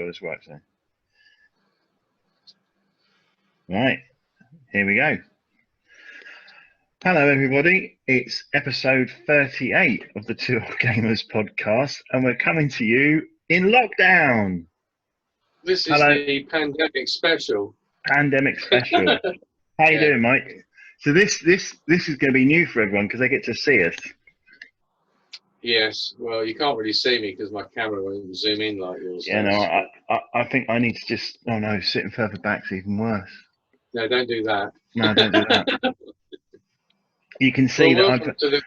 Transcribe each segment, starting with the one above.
sure this works then. Right, here we go. Hello everybody, it's episode 38 of the Two Old Gamers podcast, and we're coming to you in lockdown. This is the pandemic special. Pandemic special. How you doing, Mike? So this is going to be new for everyone because they get to see us. Yes, well, you can't really see me because my camera won't zoom in like yours. Yeah, no, I think I need to just, oh no, sitting further back's even worse. No, don't do that. No, don't do that. You can see that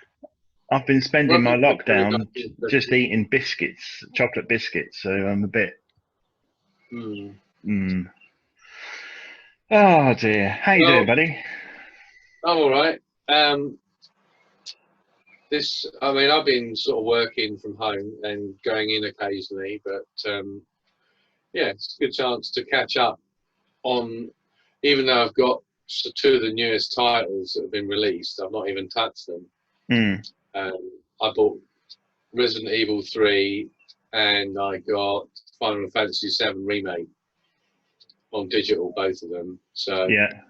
I've been spending my lockdown just eating biscuits, chocolate biscuits, so I'm a bit... Oh dear. How you doing, buddy? I'm all right. I've been sort of working from home and going in occasionally, but yeah, it's a good chance to catch up on, even though I've got two of the newest titles that have been released, I've not even touched them. I bought Resident Evil 3 and I got Final Fantasy 7 Remake on digital, both of them. So yeah,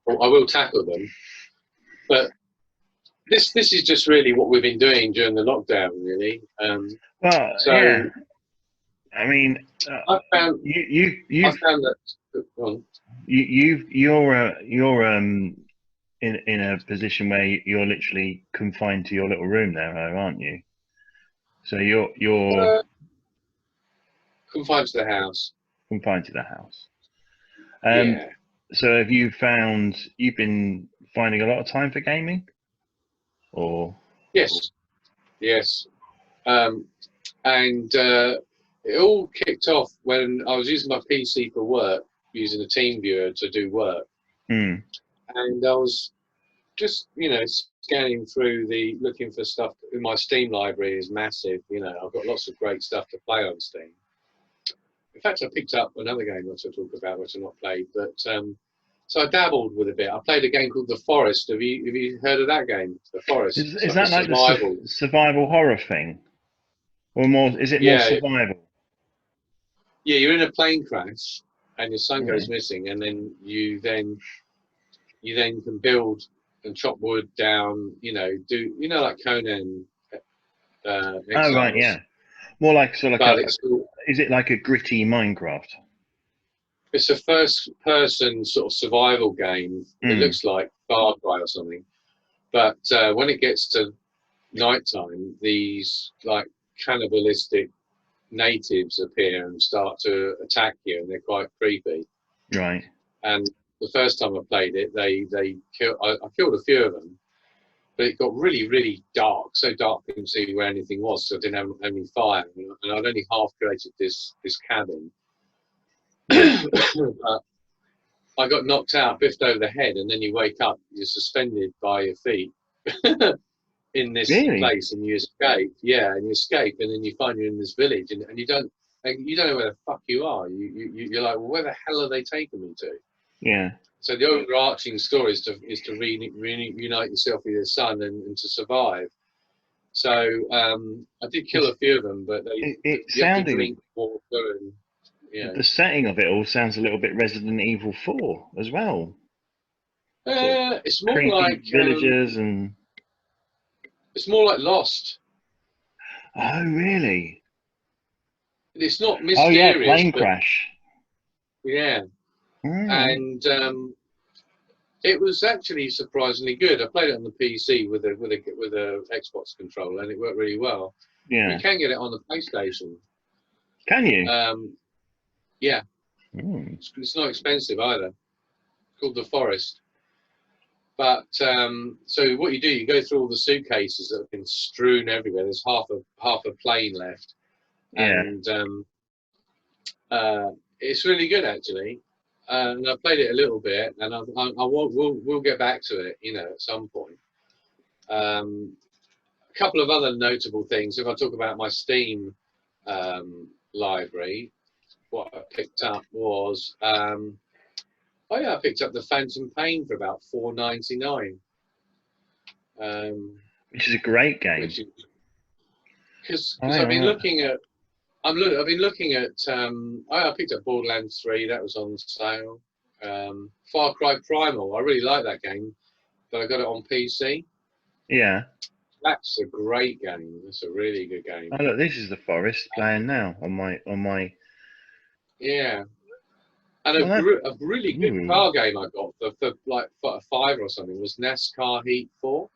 I will tackle them. But this is just really what we've been doing during the lockdown, really. Yeah. I mean, I found that. You're in a position where you're literally confined to your little room there, aren't you? So you're confined to the house. Confined to the house. Yeah. So have you've been finding a lot of time for gaming, or? Yes. And it all kicked off when I was using my PC for work, using a team viewer to do work. And I was just, scanning through looking for stuff. My Steam library is massive. I've got lots of great stuff to play on Steam. In fact, I picked up another game which I'll talk about, which I've not played. But so I dabbled with a bit. I played a game called The Forest. Have you heard of that game, The Forest? Is that like the survival horror thing, or more? Is it more survival? Yeah, you're in a plane crash, and your son goes missing, and then you can build and chop wood down. Like Conan. Oh right, yeah. More like is it like a gritty Minecraft? It's a first-person sort of survival game. It looks like Far Cry or something. But when it gets to nighttime, these like cannibalistic natives appear and start to attack you, and they're quite creepy. Right. And the first time I played it, I killed a few of them. But it got really, really dark, so dark I couldn't see where anything was, so I didn't have any fire. And I'd only half created this cabin. But I got knocked out, biffed over the head, and then you wake up, you're suspended by your feet in this place, and you escape. Yeah, and you escape, and then you find you're in this village, and you don't know where the fuck you are. You're like, well, where the hell are they taking me to? Yeah. So the overarching story is to reunite yourself with your son and to survive. So I did kill a few of them, but you have to drink water and. Yeah. The setting of it all sounds a little bit Resident Evil 4 as well. It's more like villagers and. It's more like Lost. Oh really? It's not mysterious. Oh yeah, plane crash. Yeah. And it was actually surprisingly good. I played it on the PC with a Xbox controller, and it worked really well. Yeah. You can get it on the PlayStation. Can you? Yeah. It's not expensive either. It's called The Forest. But so what you do, you go through all the suitcases that have been strewn everywhere. There's half a plane left, and it's really good actually. And I played it a little bit, and we'll get back to it, at some point. A couple of other notable things. If I talk about my Steam library. What I picked up was, I picked up the Phantom Pain for about $4.99. Which is a great game. Because I've been looking at I've been looking at. I picked up Borderlands 3. That was on sale. Far Cry Primal. I really like that game, but I got it on PC. Yeah. That's a great game. That's a really good game. Oh look, this is the forest playing now on my. Yeah, and Well, a really good car game I got for like for $5 or something was NASCAR Heat 4.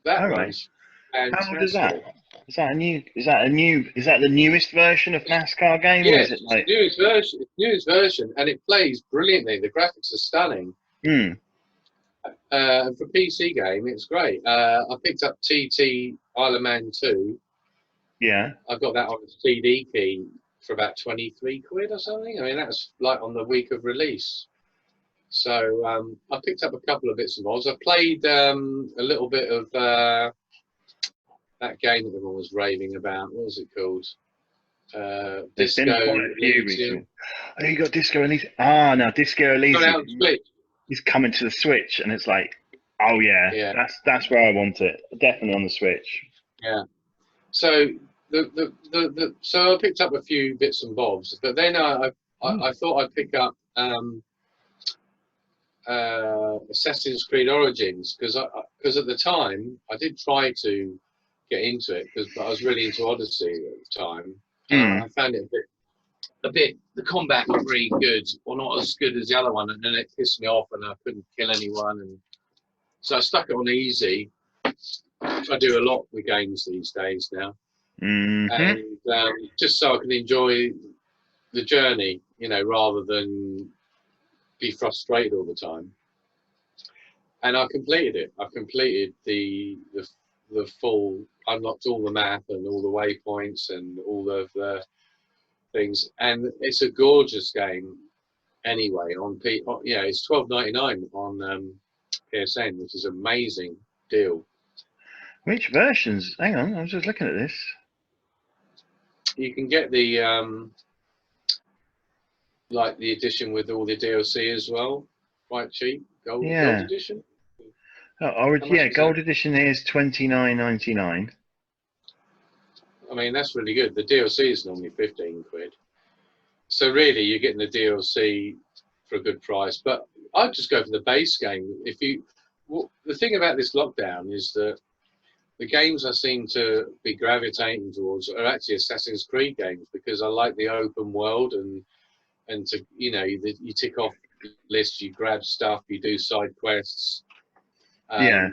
That all right. runs How old is that? fantastic. Is that a new? Is that a new? Is that the newest version of NASCAR game, or is Yes, it it's like? the newest version, and it plays brilliantly. The graphics are stunning. Hmm. And for PC game, it's great. I picked up TT Isle of Man 2. Yeah. I got that on a CD key for about 23 quid or something. I mean, that's like on the week of release. So I picked up a couple of bits and bobs. I played a little bit of that game that everyone was raving about. What was it called? There's been Disco quite a few Elysium. recently. Oh, you got Disco Elysium. Ah, now Disco Got out Elysium on Split. is coming to the Switch, and it's like, oh yeah, Yeah, that's where I want it. Definitely on the Switch. yeah. So so I picked up a few bits and bobs, but then I thought I'd pick up Assassin's Creed Origins because at the time I did try to get into it but I was really into Odyssey at the time. I found it a bit the combat not really good or not as good as the other one, and then it pissed me off and I couldn't kill anyone, and so I stuck it on easy. I do a lot with games these days now, and just so I can enjoy the journey, you know, rather than be frustrated all the time. And I completed it. I completed the full, unlocked all the map and all the waypoints and all of the things. And it's a gorgeous game anyway. It's $12.99 on PSN, which is an amazing deal. Which versions? Hang on, I was just looking at this. You can get the like the edition with all the DLC as well, quite cheap. Gold edition. Oh, yeah, gold edition here is $29.99. I mean, that's really good. The DLC is normally 15 quid. So really, you're getting the DLC for a good price. But I'd just go for the base game. The thing about this lockdown is that the games I seem to be gravitating towards are actually Assassin's Creed games because I like the open world and to you tick off lists, you grab stuff, you do side quests. Yeah.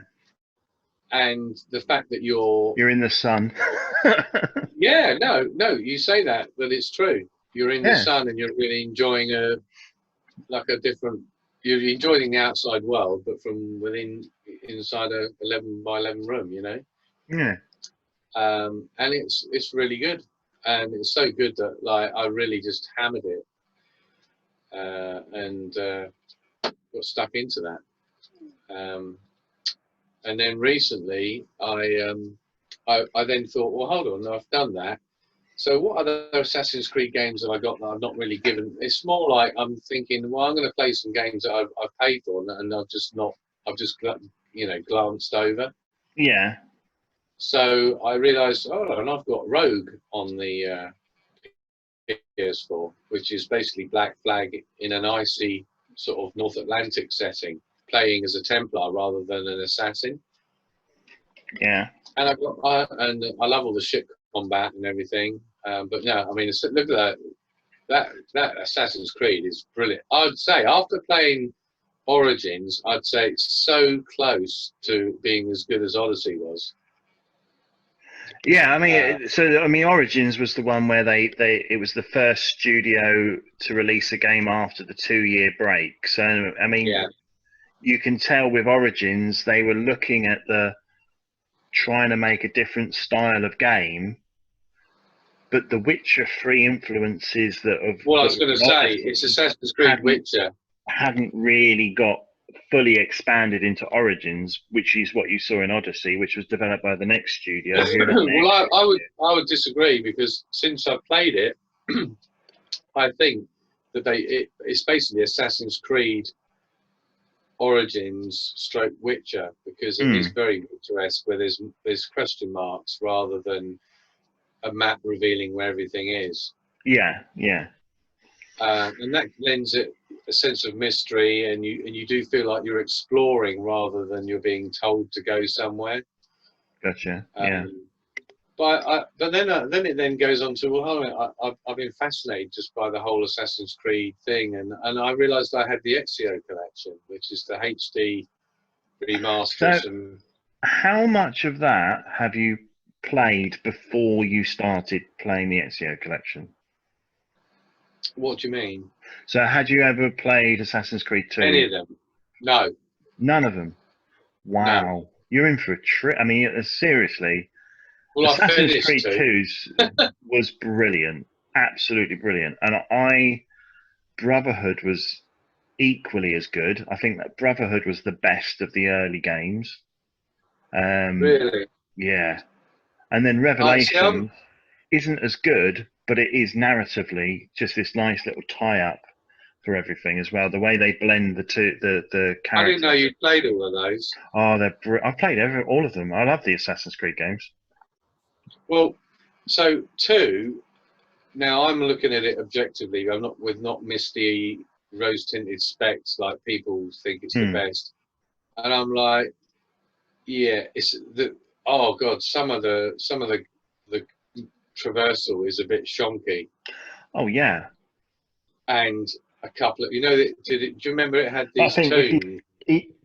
And the fact that you're in the sun. Yeah, no, you say that, but it's true. You're in the sun and you're really enjoying you're enjoying the outside world, but from inside a 11 by 11 room, you know. Yeah. And it's really good, and it's so good that like I really just hammered it, and got stuck into that. And then recently, I then thought, well, hold on, I've done that. So what other Assassin's Creed games have I got that I've not really given? It's more like I'm thinking, well, I'm going to play some games that I've paid for and I've just glanced over. Yeah. So I realised, and I've got Rogue on the PS4, which is basically Black Flag in an icy sort of North Atlantic setting, playing as a Templar rather than an assassin. Yeah. And I love all the ship combat and everything. But no, I mean, look at that Assassin's Creed is brilliant. I'd say after playing Origins, I'd say it's so close to being as good as Odyssey was. Yeah, I mean, Origins was the one where it was the first studio to release a game after the 2-year break. So I mean, you can tell with Origins they were looking at trying to make a different style of game, but the Witcher 3 influences that have. Well, I was going to say it's Assassin's Creed Witcher hadn't really got fully expanded into Origins, which is what you saw in Odyssey, which was developed by the next studio. Well, I would disagree because since I've played it, I think that it's basically Assassin's Creed Origins / Witcher because it is very Witcher-esque, where there's question marks rather than a map revealing where everything is. Yeah, yeah. And that lends it a sense of mystery, and you do feel like you're exploring rather than you're being told to go somewhere. Gotcha. Yeah. But then it then goes on to, well, hold on, I've been fascinated just by the whole Assassin's Creed thing, and I realised I had the Ezio collection, which is the HD remasters. So, how much of that have you played before you started playing the Ezio collection? What do you mean? So, had you ever played Assassin's Creed 2? Any of them? No. None of them. Wow, No. you're in for a trip. I mean, seriously, Well, Assassin's I Creed finished 2 was brilliant, absolutely brilliant, and Brotherhood was equally as good. I think that Brotherhood was the best of the early games. Really? Yeah, and then Revelation isn't as good, but it is narratively just this nice little tie-up for everything as well. The way they blend the characters. I didn't know you played all of those. Oh, I've played all of them. I love the Assassin's Creed games. Well, so 2. Now I'm looking at it objectively. I'm not with not misty rose-tinted specs like people think it's the best, and I'm like, yeah, it's the oh god, some of the traversal is a bit shonky. Oh yeah, and a couple of do you remember it had these I think tunes?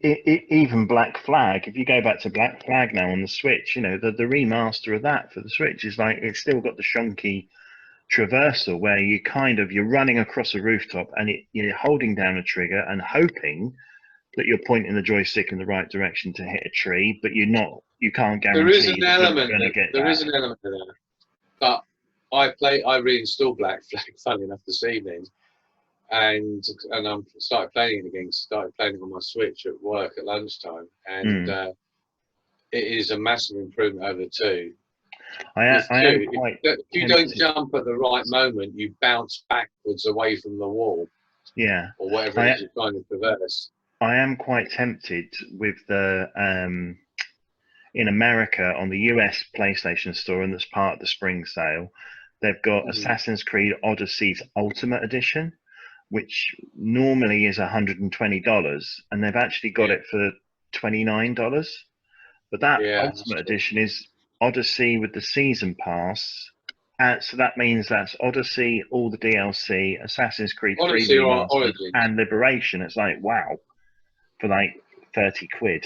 even Black Flag. If you go back to Black Flag now on the Switch, you know the remaster of that for the Switch is like it's still got the shonky traversal where you're running across a rooftop and you're holding down a trigger and hoping that you're pointing the joystick in the right direction to hit a tree, but you can't guarantee There is an element. There is an element of that. But I reinstalled Black Flag, funny enough, this evening, and I started playing it again. Started playing it on my Switch at work at lunchtime, and it is a massive improvement over 2. If you don't jump at the right moment, you bounce backwards away from the wall. Yeah. Or whatever it is you're trying to traverse. I am quite tempted with the in America on the US PlayStation Store, and that's part of the spring sale. They've got Assassin's Creed Odyssey's Ultimate Edition, which normally is $120, and they've actually got it for $29. But that Ultimate Edition is Odyssey with the season pass, so that means that's Odyssey, all the DLC, Assassin's Creed 3 Remastered, and Liberation. It's like, wow, for like 30 quid.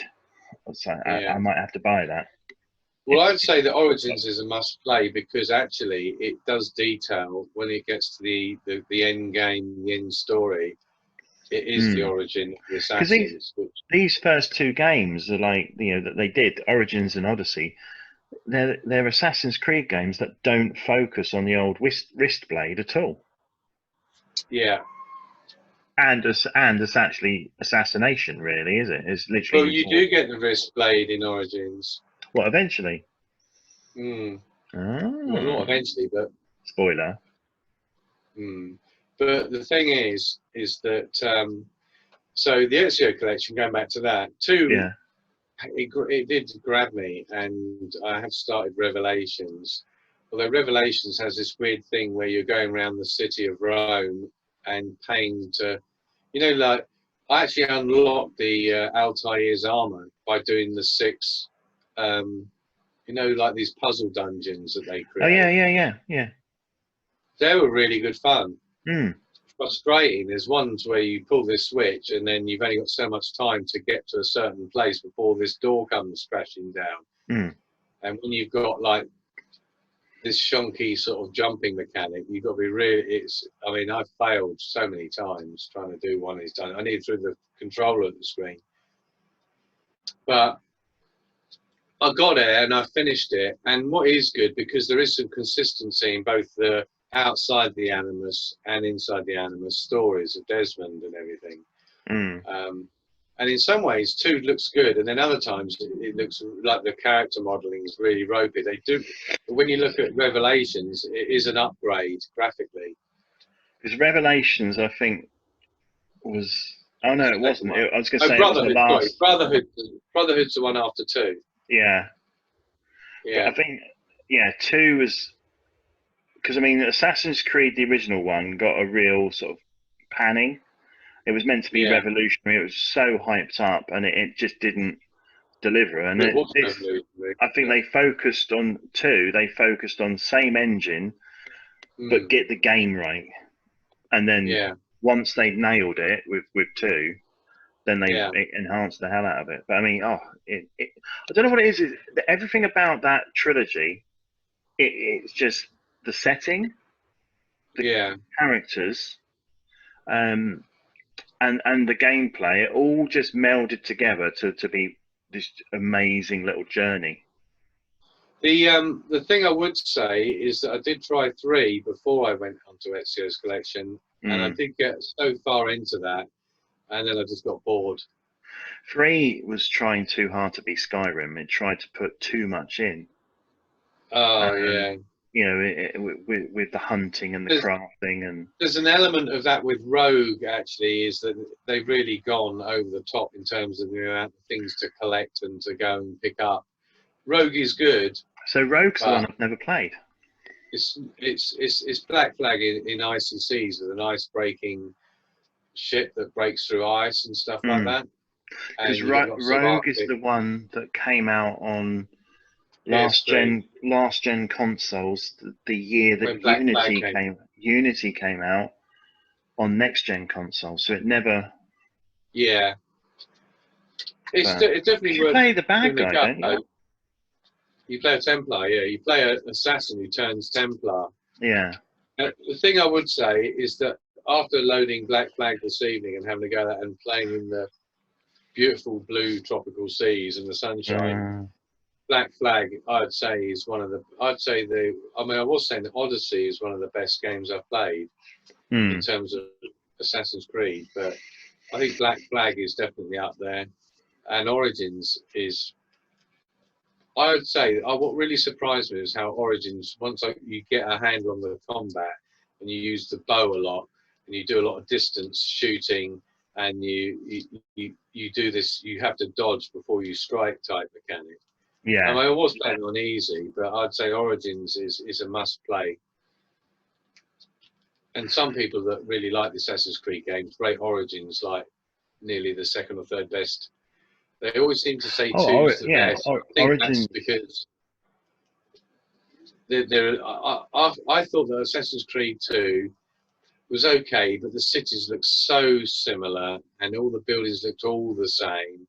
It's like, I might have to buy that. Well, I'd say that Origins is a must play because actually it does detail when it gets to the end game, the end story. It is the origin of the Assassins. These first 2 games are like, that they did, Origins and Odyssey. They're Assassin's Creed games that don't focus on the old wrist blade at all. Yeah. And it's actually assassination, really, is it? It's literally. Well, you do get the wrist blade in Origins. What, eventually? Well, not eventually, but spoiler. But the thing is that so the Ezio collection, going back to that, 2. It did grab me, and I have started Revelations. Although Revelations has this weird thing where you're going around the city of Rome and paying to, like I actually unlocked the Altair's armor by doing the 6, like these puzzle dungeons that they create. Oh yeah. They were really good fun. Frustrating. There's ones where you pull this switch and then you've only got so much time to get to a certain place before this door comes crashing down. And when you've got like this shonky sort of jumping mechanic, you've got to be really. I've failed so many times trying to do one of these. I need through the controller at the screen, but I got there and I finished it. And what is good, because there is some consistency in both the outside the Animus and inside the Animus stories of Desmond and everything. And in some ways 2 looks good, and then other times it looks like the character modeling is really ropey. They do, but when you look at Revelations, it is an upgrade graphically. Because Revelations, I think, was it wasn't. I was going to say Brotherhood. It was the last... Brotherhood's the one after 2. Yeah. But I think 2 was because I mean, Assassin's Creed, the original one, got a real sort of panning. It was meant to be Yeah, revolutionary. It was so hyped up, and it just didn't deliver. And it was this, revolutionary. I think they focused on two. They focused on same engine, but Mm, get the game right. And then yeah, once they nailed it with two, then they yeah. enhanced the hell out of it. But I mean, I don't know what it is everything about that trilogy. It's just the setting, the Yeah. characters, um, and the gameplay. It all just melded together to be this amazing little journey. The thing I would say is that I did try 3 before I went onto Ezio's collection, and I Mm. did get so far into that, and then I just got bored. 3 was trying too hard to be Skyrim. It tried to put too much in. Oh Um, yeah. you know, with the hunting and the There's, crafting and there's an element of that with Rogue actually, is that they've really gone over the top in terms of the amount of things to collect and to go and pick up. Rogue is good, so Rogue's the one but I've never played. it's Black Flag in icy seas with an ice breaking ship that breaks through ice and stuff like that. Because And you get lots of Rogue is Arctic the one that came out on PS3 last gen consoles the year when that Black Flag came. Unity came out on next gen consoles. So it never. Yeah, But it definitely you worth play the bad giving a guy, don't you? go. You play a Templar, yeah. You play an assassin who turns Templar. Yeah. The thing I would say is that after loading Black Flag this evening and having to go out and playing in the beautiful blue tropical seas and the sunshine, Uh, Black Flag, I'd say, is one of the. I mean, I was saying that Odyssey is one of the best games I've played in hmm. terms of Assassin's Creed, but I think Black Flag is definitely up there, and Origins is. I would say what really surprised me is how Origins, once you get a handle on the combat and you use the bow a lot and you do a lot of distance shooting and you do this, you have to dodge before you strike type mechanic. I Yeah. mean, I was playing on easy, but I'd say Origins is a must play. And some people that really like the Assassin's Creed games rate Origins like nearly the second or third best. They always seem to say two's the Yeah. best. I think that's Origin. because I thought that Assassin's Creed 2 was okay, but the cities looked so similar and all the buildings looked all the same.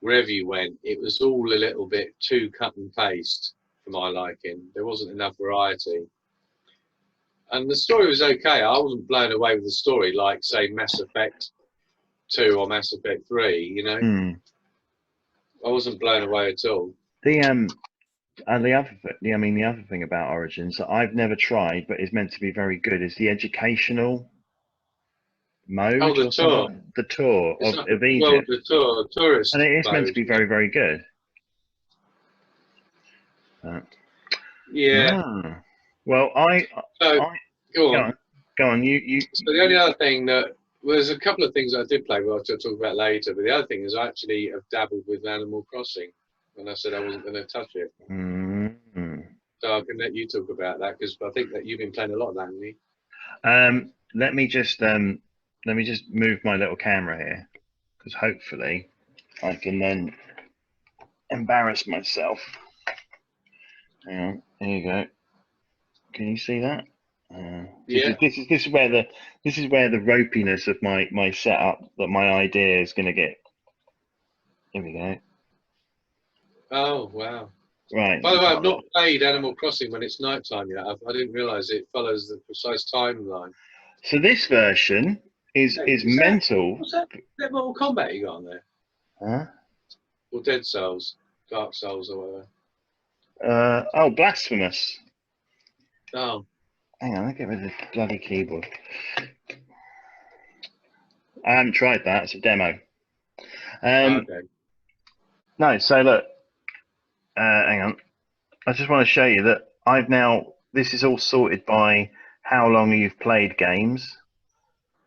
Wherever you went, it was all a little bit too cut and paste for my liking. There wasn't enough variety. And the story was okay. I wasn't blown away with the story like, say, Mass Effect 2 or Mass Effect 3, you know? Hmm. I wasn't blown away at all. The the other thing about Origins that I've never tried but is meant to be very good is the educational Oh, mode the or tour. something. The tour It's of like, well, Egypt, the tour, and tourist it is meant to mode. be very, very good. Uh, Yeah. ah. Well, So, I go go on. on, go on. So the only other thing that well, there's a couple of things I did play, which I'll talk about later. But the other thing is I actually have dabbled with Animal Crossing, and I said I wasn't going to touch it. Mm. So I can let you talk about that because I think that you've been playing a lot of that, haven't you? Let me just move my little camera here because hopefully I can then embarrass myself. Hang on, here you go. Can you see that? Yeah. This is where the ropiness of my setup that my idea is going to get. Here we go. Oh wow. Right. By the way, I've not played Animal Crossing when it's nighttime yet. I didn't realise it follows the precise timeline. So this version is mental. What's that? Is that Mortal Kombat you got on there? Huh? Or Dead Souls, Dark Souls, or whatever. Oh, blasphemous. Oh. Hang on, I'll get rid of the bloody keyboard. I haven't tried that. It's a demo. Okay. No, so look. Hang on. I just want to show you that I've now. This is all sorted by how long you've played games.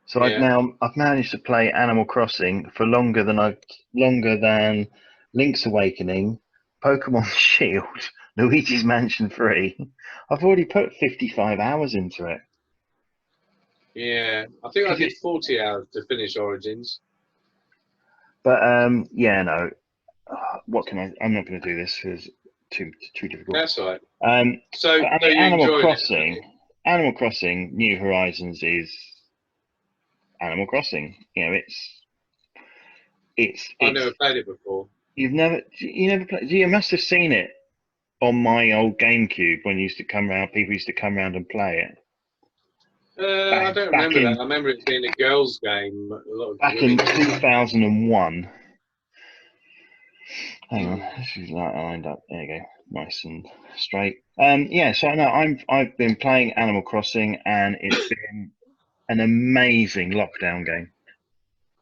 So Yeah. I've managed to play Animal Crossing for longer than Link's Awakening, Pokemon Shield, Luigi's Mansion 3. I've already put 55 hours into it. Yeah, I think I did 40 hours to finish Origins. But yeah, no. What can I? I'm not going to do this because too difficult. That's all right. So I so mean, you Animal enjoyed Crossing. it? Animal Crossing New Horizons is Animal Crossing. You know, I've never played it before. you never played. You must have seen it on my old GameCube when you used to come round. People used to come round and play it. I don't remember that. I remember it being a girls' game. A lot of back women. in 2001. Hang on, this is like lined up. There you go, nice and straight. Yeah, so I know I've been playing Animal Crossing, and it's been an amazing lockdown game.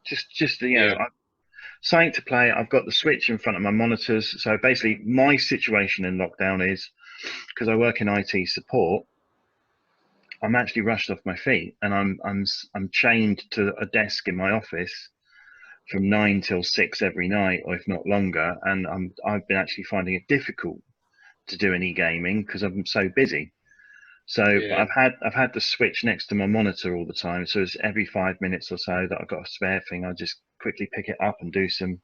Just you know, something to play. I've got the Switch in front of my monitors. So basically, my situation in lockdown is because I work in IT support. I'm actually rushed off my feet, and I'm chained to a desk in my office from 9 till 6 every night, or if not longer. And I've been actually finding it difficult to do any gaming because I'm so busy. So Yeah. I've had the Switch next to my monitor all the time. So it's every 5 minutes or so that I've got a spare thing, I'll just quickly pick it up and do some,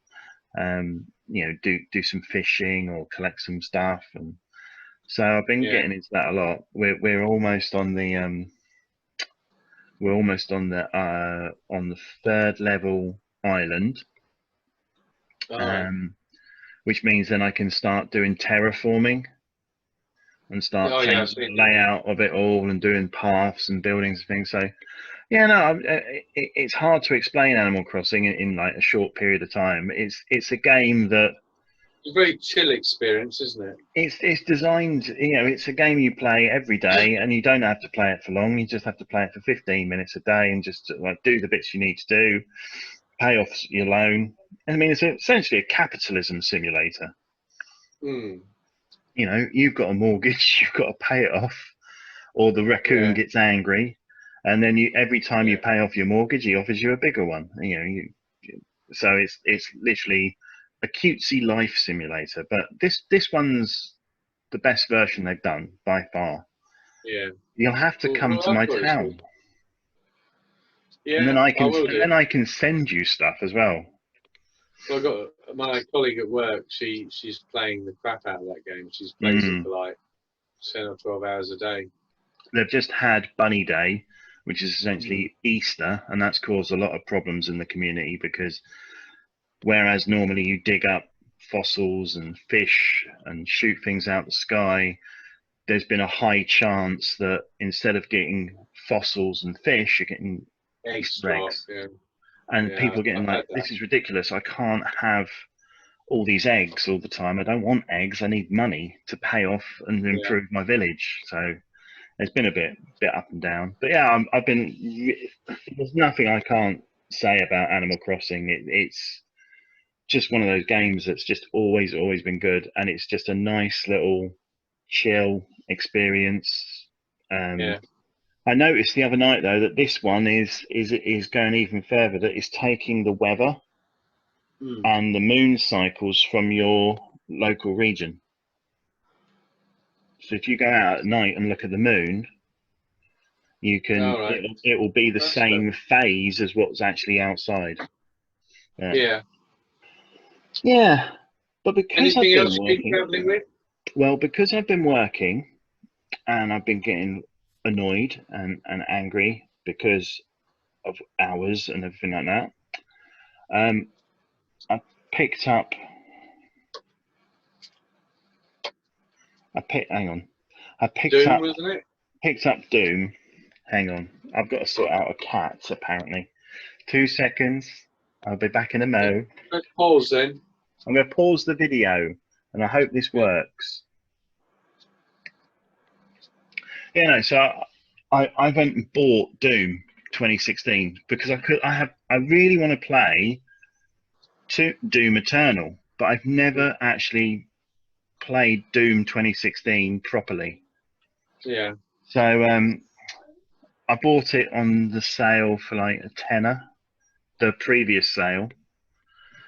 you know, do some fishing or collect some stuff. And so I've been getting into that a lot. We're almost on the on the third level island, which means then I can start doing terraforming and start changing the layout of it all and doing paths and buildings and things. So yeah, no, it's hard to explain Animal Crossing in like a short period of time. It's a game that It's a very chill experience, isn't it? it's designed, you know, it's a game you play every day, and you don't have to play it for long. You just have to play it for 15 minutes a day and just like do the bits you need to do, pay off your loan. I mean, it's essentially a capitalism simulator. Mm. You know, you've got a mortgage, you've got to pay it off, or the raccoon gets angry, and then every time you pay off your mortgage, he offers you a bigger one. You know, so it's literally a cutesy life simulator. But this one's the best version they've done by far. Yeah. You'll have to come to my town. Yeah, and then I can send you stuff as well. Well, I got my colleague at work. She's playing the crap out of that game. She's plays it for like 10 or 12 hours a day. They've just had Bunny Day, which is essentially Easter, and that's caused a lot of problems in the community because whereas normally you dig up fossils and fish and shoot things out the sky, there's been a high chance that instead of getting fossils and fish, you're getting Easter eggs. And people are getting like, this is ridiculous. I can't have all these eggs all the time. I don't want eggs. I need money to pay off and improve my village. So it's been a bit up and down. But yeah, I've been. There's nothing I can't say about Animal Crossing. It's just one of those games that's just always been good, and it's just a nice little chill experience. I noticed the other night though that this one is going even further. That it's taking the weather and the moon cycles from your local region. So if you go out at night and look at the moon, you can it will be the same phase as what's actually outside. Yeah. But because anything else you've been traveling with? Well, because I've been working and I've been getting annoyed and angry because of hours and everything like that, I picked up Doom, wasn't it? Picked up Doom. Hang on, I've got to sort out a cat apparently. 2 seconds, I'll be back in a mo. Let's pause then. I'm going to pause the video and I hope this works. Yeah, no, so I went and bought Doom 2016 because I really want to play Doom Eternal, but I've never actually played Doom 2016 properly. Yeah. So I bought it on the sale for like a tenner, the previous sale,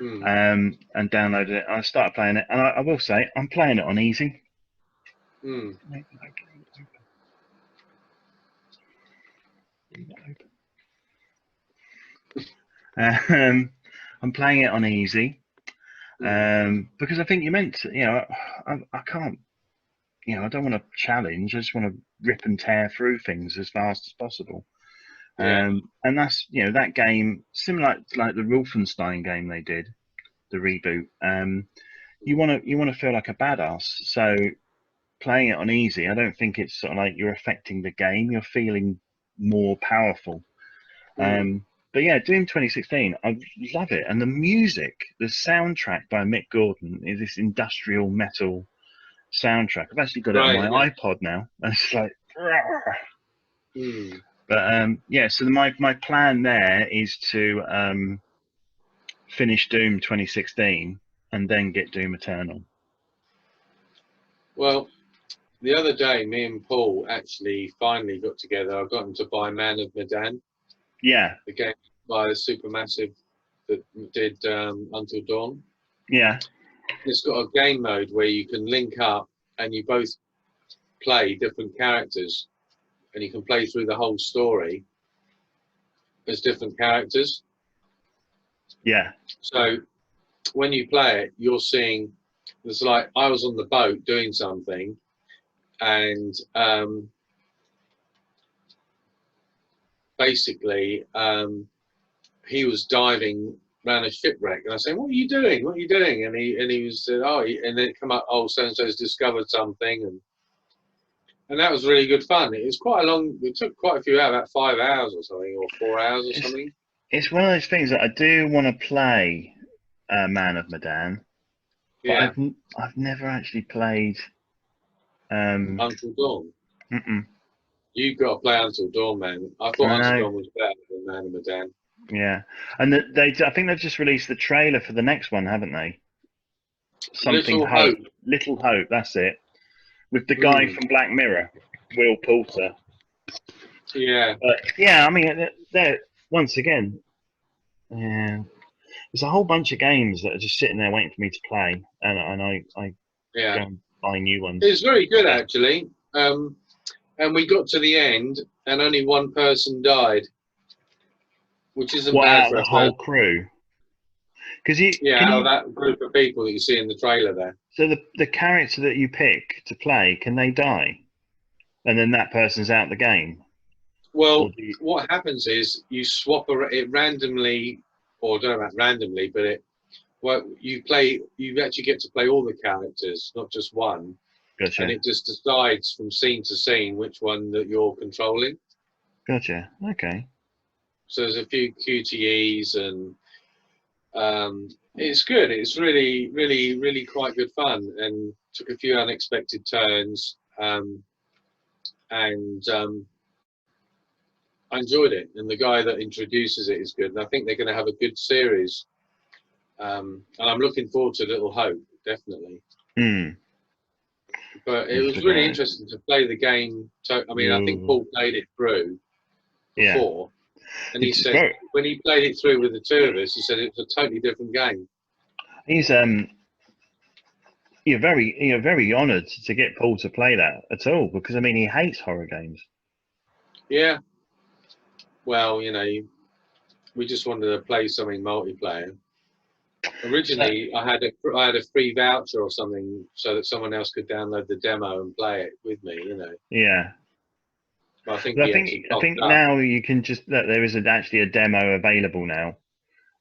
and downloaded it. I started playing it, and I will say I'm playing it on easy. Mm. I'm playing it on easy Mm. because I think you meant to, I can't, I don't want to challenge. I just want to rip and tear through things as fast as possible. Yeah. And that's, that game, similar like the Wolfenstein game they did, the reboot. You want to feel like a badass. So playing it on easy, I don't think it's sort of like you're affecting the game. You're feeling more powerful. Mm. But yeah, Doom 2016, I love it. And the music, the soundtrack by Mick Gordon is this industrial metal soundtrack. I've actually got it on Right. my iPod now. And it's like, Mm. but yeah, so my plan there is to finish Doom 2016 and then get Doom Eternal. Well, the other day, me and Paul actually finally got together. I got him to buy Man of Medan, Yeah, the game by Supermassive that did Until Dawn. yeah, It's got a game mode where you can link up and you both play different characters, and you can play through the whole story as different characters. yeah, So when you play it, you're seeing, it's like I was on the boat doing something, and basically he was diving around a shipwreck, and I said, "What are you doing? What are you doing?" And he was said, "Oh," and then it come up, "Oh, so and so's discovered something," and that was really good fun. It was quite a long. It took quite a few hours, about 5 hours or something, or 4 hours or it's something. it's one of those things that I do want to play, Man of Medan, but Yeah, I've never actually played. Until Dawn. Mm-mm. You've got to play Until Dawn, man. I thought I Until know. Dawn was better than Man of Medan. Yeah, and I think they've just released the trailer for the next one, haven't they? Something Little Hope, Hope. Little Hope. That's it. With the guy Mm, from Black Mirror, Will Poulter. yeah, But yeah, I mean, they're once again, yeah, there's a whole bunch of games that are just sitting there waiting for me to play, and I yeah. go and buy new ones. It's very good, actually. And we got to the end, and only one person died, which isn't What, bad out of for the a first. whole crew? Because you Yeah, can out of you that group of people that you see in the trailer there. so the character that you pick to play, can they die? And then that person's out the game? Or Well, do you, what happens is you swap it randomly, or I don't know about randomly, but you actually get to play all the characters, not just one, and gotcha, it just decides from scene to scene which one that you're controlling. gotcha. Okay. So there's a few QTEs, and it's good. It's really, really, really quite good fun, and took a few unexpected turns, and I enjoyed it. And the guy that introduces it is good, and I think they're going to have a good series. And I'm looking forward to Little Hope, definitely. Hmm. But it Let's was look at really it. interesting to play the game. I mean, I think Ooh. Paul played it through Yeah. before, and he It's said very. when he played it through with the two of us, he said it was a totally different game. He's you're very honoured to get Paul to play that at all, because I mean he hates horror games. Yeah. Well, we just wanted to play something multiplayer. So, Originally, I had a free voucher or something so that someone else could download the demo and play it with me. yeah. But I think But he actually I popped think up. now you can just that there is actually a demo available now,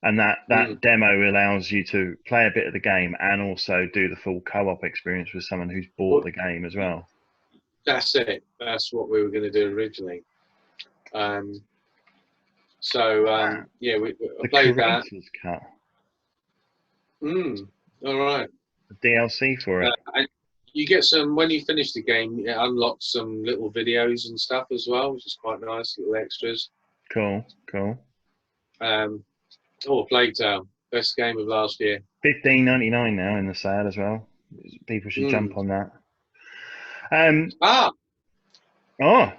and Mm, that demo allows you to play a bit of the game and also do the full co-op experience with someone who's bought well, the game as well. that's it. That's what we were going to do originally. Um, so Ah, yeah, I the played that. creators cut, Mm, all right. the DLC for it. And you get some when you finish the game. It unlocks some little videos and stuff as well, which is quite nice. Little extras. Cool, cool. Um, Plague Tale, best game of last year. $15.99 now in the sale as well. People should jump Mm. on that. Um. Ah, Oh,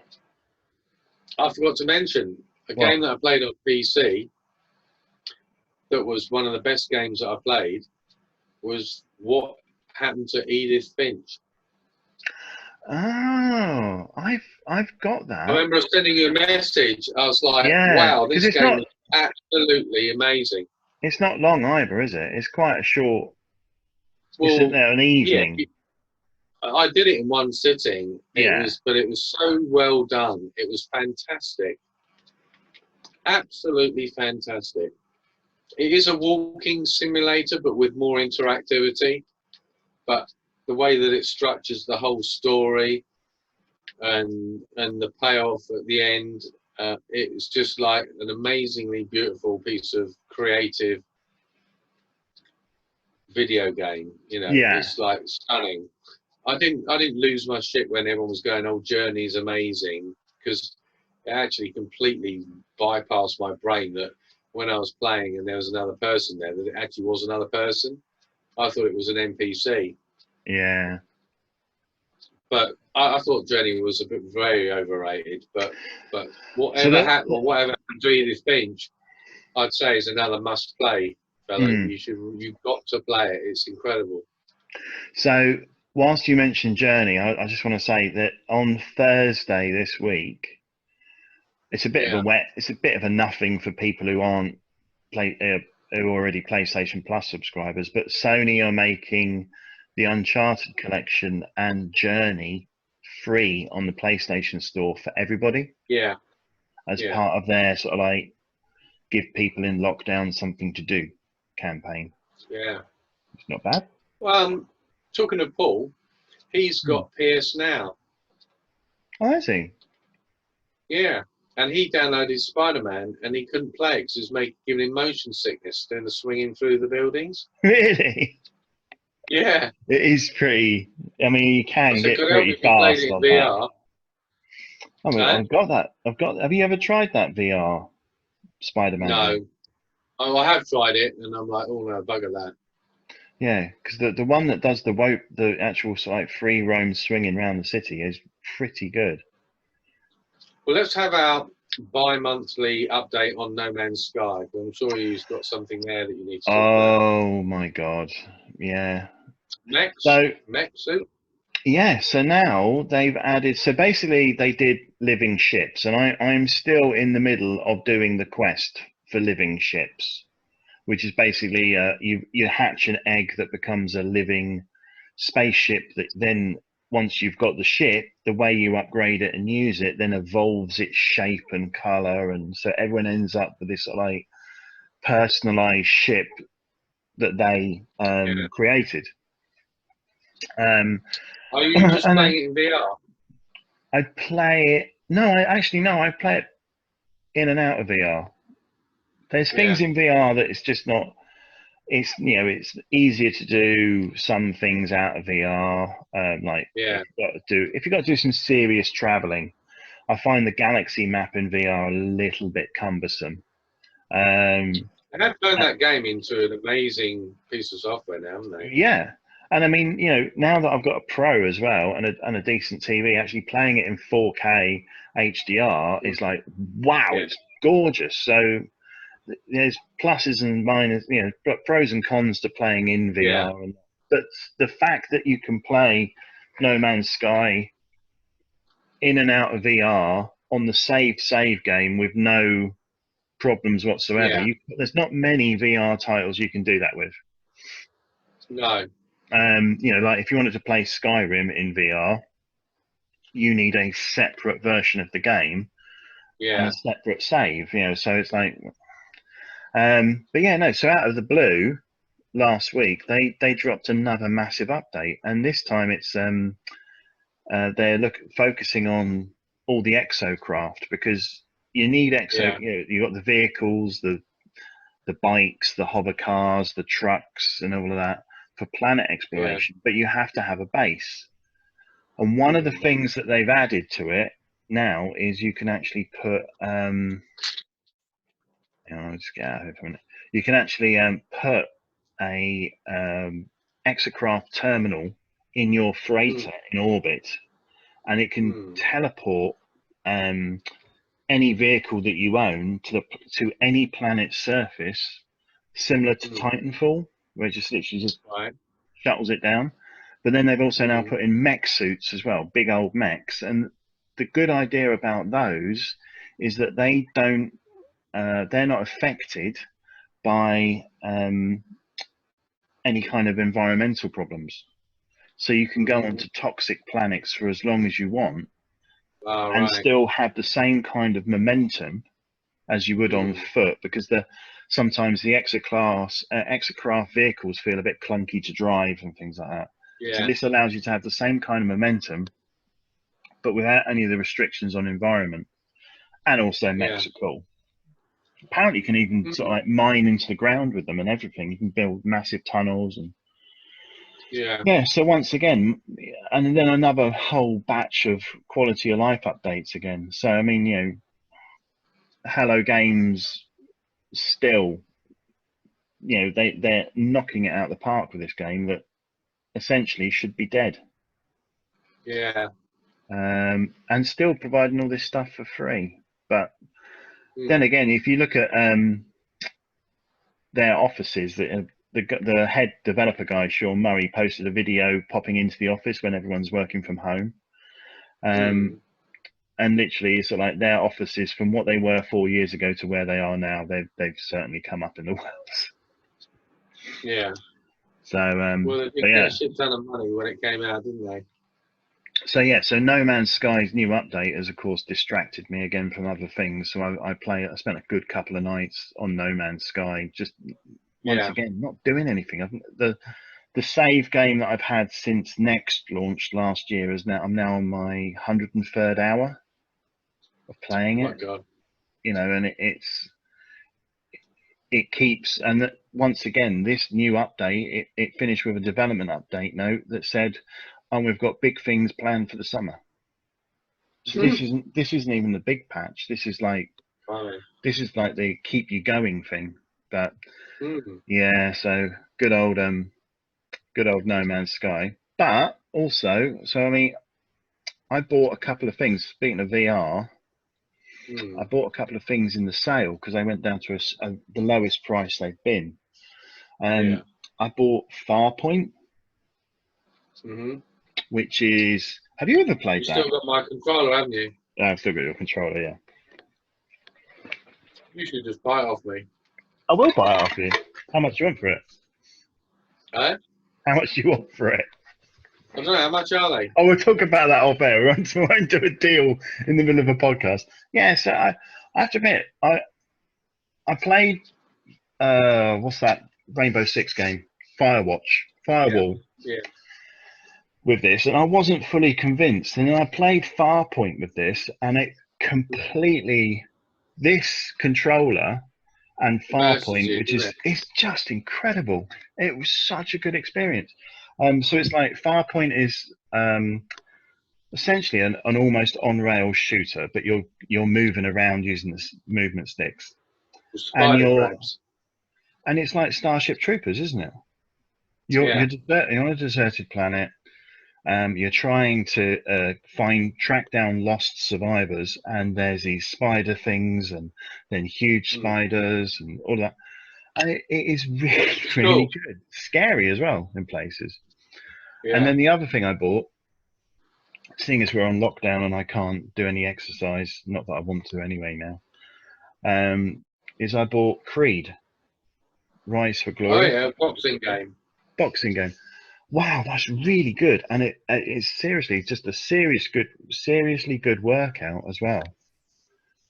I forgot to mention a what? game that I played on PC that was one of the best games that I played was What Happened to Edith Finch. Oh, I've got I that. remember sending you a message. I was like, Yeah, wow, because this game is absolutely amazing. it's not long either, is it? It's quite a short. It's Well, an yeah, evening. I did it in one sitting. Yeah, But it was so well done. It was fantastic. Absolutely fantastic. It is a walking simulator, but with more interactivity. But the way that it structures the whole story and the payoff at the end, it's just like an amazingly beautiful piece of creative video game. You know, yeah, it's like stunning. I didn't lose my shit when everyone was going, "Oh, Journey's amazing," because it actually completely bypassed my brain that when I was playing and there was another person there, that it actually was another person. I thought it was an NPC, yeah. but I thought Journey was a bit very overrated. But So whatever that, happened, or whatever happened to Edith Finch, I'd say is another must play, fellow. mm. You've got to play it. It's incredible. So whilst you mentioned Journey, I just want to say that on Thursday this week, it's a bit of Yeah, a nothing for people who aren't who are already PlayStation Plus subscribers. But Sony are making the Uncharted collection and Journey free on the PlayStation Store for everybody yeah, as yeah, part of their sort of like give people in lockdown something to do campaign. yeah. It's not bad. Well, talking of Paul, he's Hmm. got PS Now. Oh, I see. Yeah, and he downloaded Spider-Man and he couldn't play it because it was giving him motion sickness doing the swinging through the buildings. Really? Yeah, It is pretty. I mean, you I can said, get could help pretty if you played fast it in on that. VR. I mean, Eh? I've got that. I've got. Have you ever tried that VR Spider-Man game? No. Oh, I have tried it and I'm like, oh no, bugger that. Yeah, because the one that does the actual sort of like free roam swinging around the city is pretty good. Well, let's have our bi-monthly update on No Man's Sky. I'm sure you've got something there that you need to talk about. Oh my God. Yeah. Mechs? So Mech suit? yeah, so now they've added, so basically they did living ships, and I'm still in the middle of doing the quest for living ships, which is basically you hatch an egg that becomes a living spaceship that then once you've got the ship, the way you upgrade it and use it then evolves its shape and color, and so everyone ends up with this sort of like personalized ship that they Yeah. created. Um, Are you just and playing it in VR? I play it. No, I actually no, I play it in and out of VR. There's Yeah, things in VR that it's just not. It's it's easier to do some things out of VR. Like yeah. if you've got to do some serious traveling, I find the galaxy map in VR a little bit cumbersome. They have turned that game into an amazing piece of software now, haven't they? Yeah, and I mean now that I've got a Pro as well and a decent TV, actually playing it in 4K HDR is like wow, Yeah, it's gorgeous. So there's pluses and minus, pros and cons to playing in yeah, VR. But the fact that you can play No Man's Sky in and out of VR on the save game with no problems whatsoever, yeah. there's not many VR titles you can do that with. No, Like if you wanted to play Skyrim in VR, you need a separate version of the game and a yeah. separate save. So it's like, but yeah, no. So out of the blue, last week they dropped another massive update, and this time it's they're focusing on all the exocraft because you need Yeah, you got the vehicles, the bikes, the hover cars, the trucks, and all of that for planet yeah. exploration, but you have to have a base. And one of the Mm. things that they've added to it now is you can actually put I'll just get out of here for a minute. You can actually put a exocraft terminal in your Mm. freighter in orbit, and it can Mm. teleport um, any vehicle that you own to any planet's surface, similar to Mm. Titanfall, where it just literally just Right. shuttles it down. But then they've also now put in mech suits as well, big old mechs. And the good idea about those is that they don't, they're not affected by any kind of environmental problems. So you can go onto toxic planets for as long as you want, and still have the same kind of momentum as you would on foot, because sometimes the exocraft vehicles feel a bit clunky to drive and things like that. Yeah. So this allows you to have the same kind of momentum, but without any of the restrictions on environment. And also mechs are cool. Apparently you can even sort of like mine into the ground with them and everything. You can build massive tunnels and so once again, and then another whole batch of quality of life updates again. So I mean, you know, Hello Games still, you know, they're knocking it out of the park with this game that essentially should be dead. And still providing all this stuff for free. But then again, if you look at their offices, the head developer guy, Sean Murray, posted a video popping into the office when everyone's working from home. And literally, it's like their offices from what they were 4 years ago to where they are now, they've certainly come up in the world. Yeah. So, well, they did get a shit ton of money when it came out, didn't they? So yeah, so No Man's Sky's new update has of course distracted me again from other things. So I spent a good couple of nights on No Man's Sky, just once again not doing anything. The save game that I've had since Next launched last year is I'm now on my 103rd hour of playing it. Oh my God. You know, and it keeps, and once again, this new update, it finished with a development update note that said, "Oh, we've got big things planned for the summer." So this isn't even the big patch. This is like the keep you going thing. But yeah, so good old No Man's Sky. But also, so I mean, I bought a couple of things. Speaking of VR, I bought a couple of things in the sale because they went down to the lowest price they've been. I bought Farpoint, which is. Have you ever played that? You've still got my controller, haven't you? I've still got your controller, yeah. You should just buy it off me. I will buy it off you. How much do you want for it? How much do you want for it? I don't know, how much are they? Oh, we'll talk about that off air. We won't do a deal in the middle of a podcast. Yeah, so I have to admit, I played what's that Rainbow Six game? Firewall. Yeah. With this, and I wasn't fully convinced. And then I played Farpoint with this, and it completely, this controller and Farpoint, which is it's just incredible. It was such a good experience. So it's like Farpoint is essentially an almost on rails shooter, but you're moving around using the movement sticks, and it's like Starship Troopers, isn't it? You're on a deserted planet. You're trying to track down lost survivors, and there's these spider things, and then huge spiders, and all that. And it is really, really good. Scary as well in places. And then the other thing I bought, seeing as we're on lockdown and I can't do any exercise, not that I want to anyway now, is I bought Creed, Rise for Glory. Oh yeah, boxing game. Wow, that's really good, and it is seriously just a seriously good workout as well.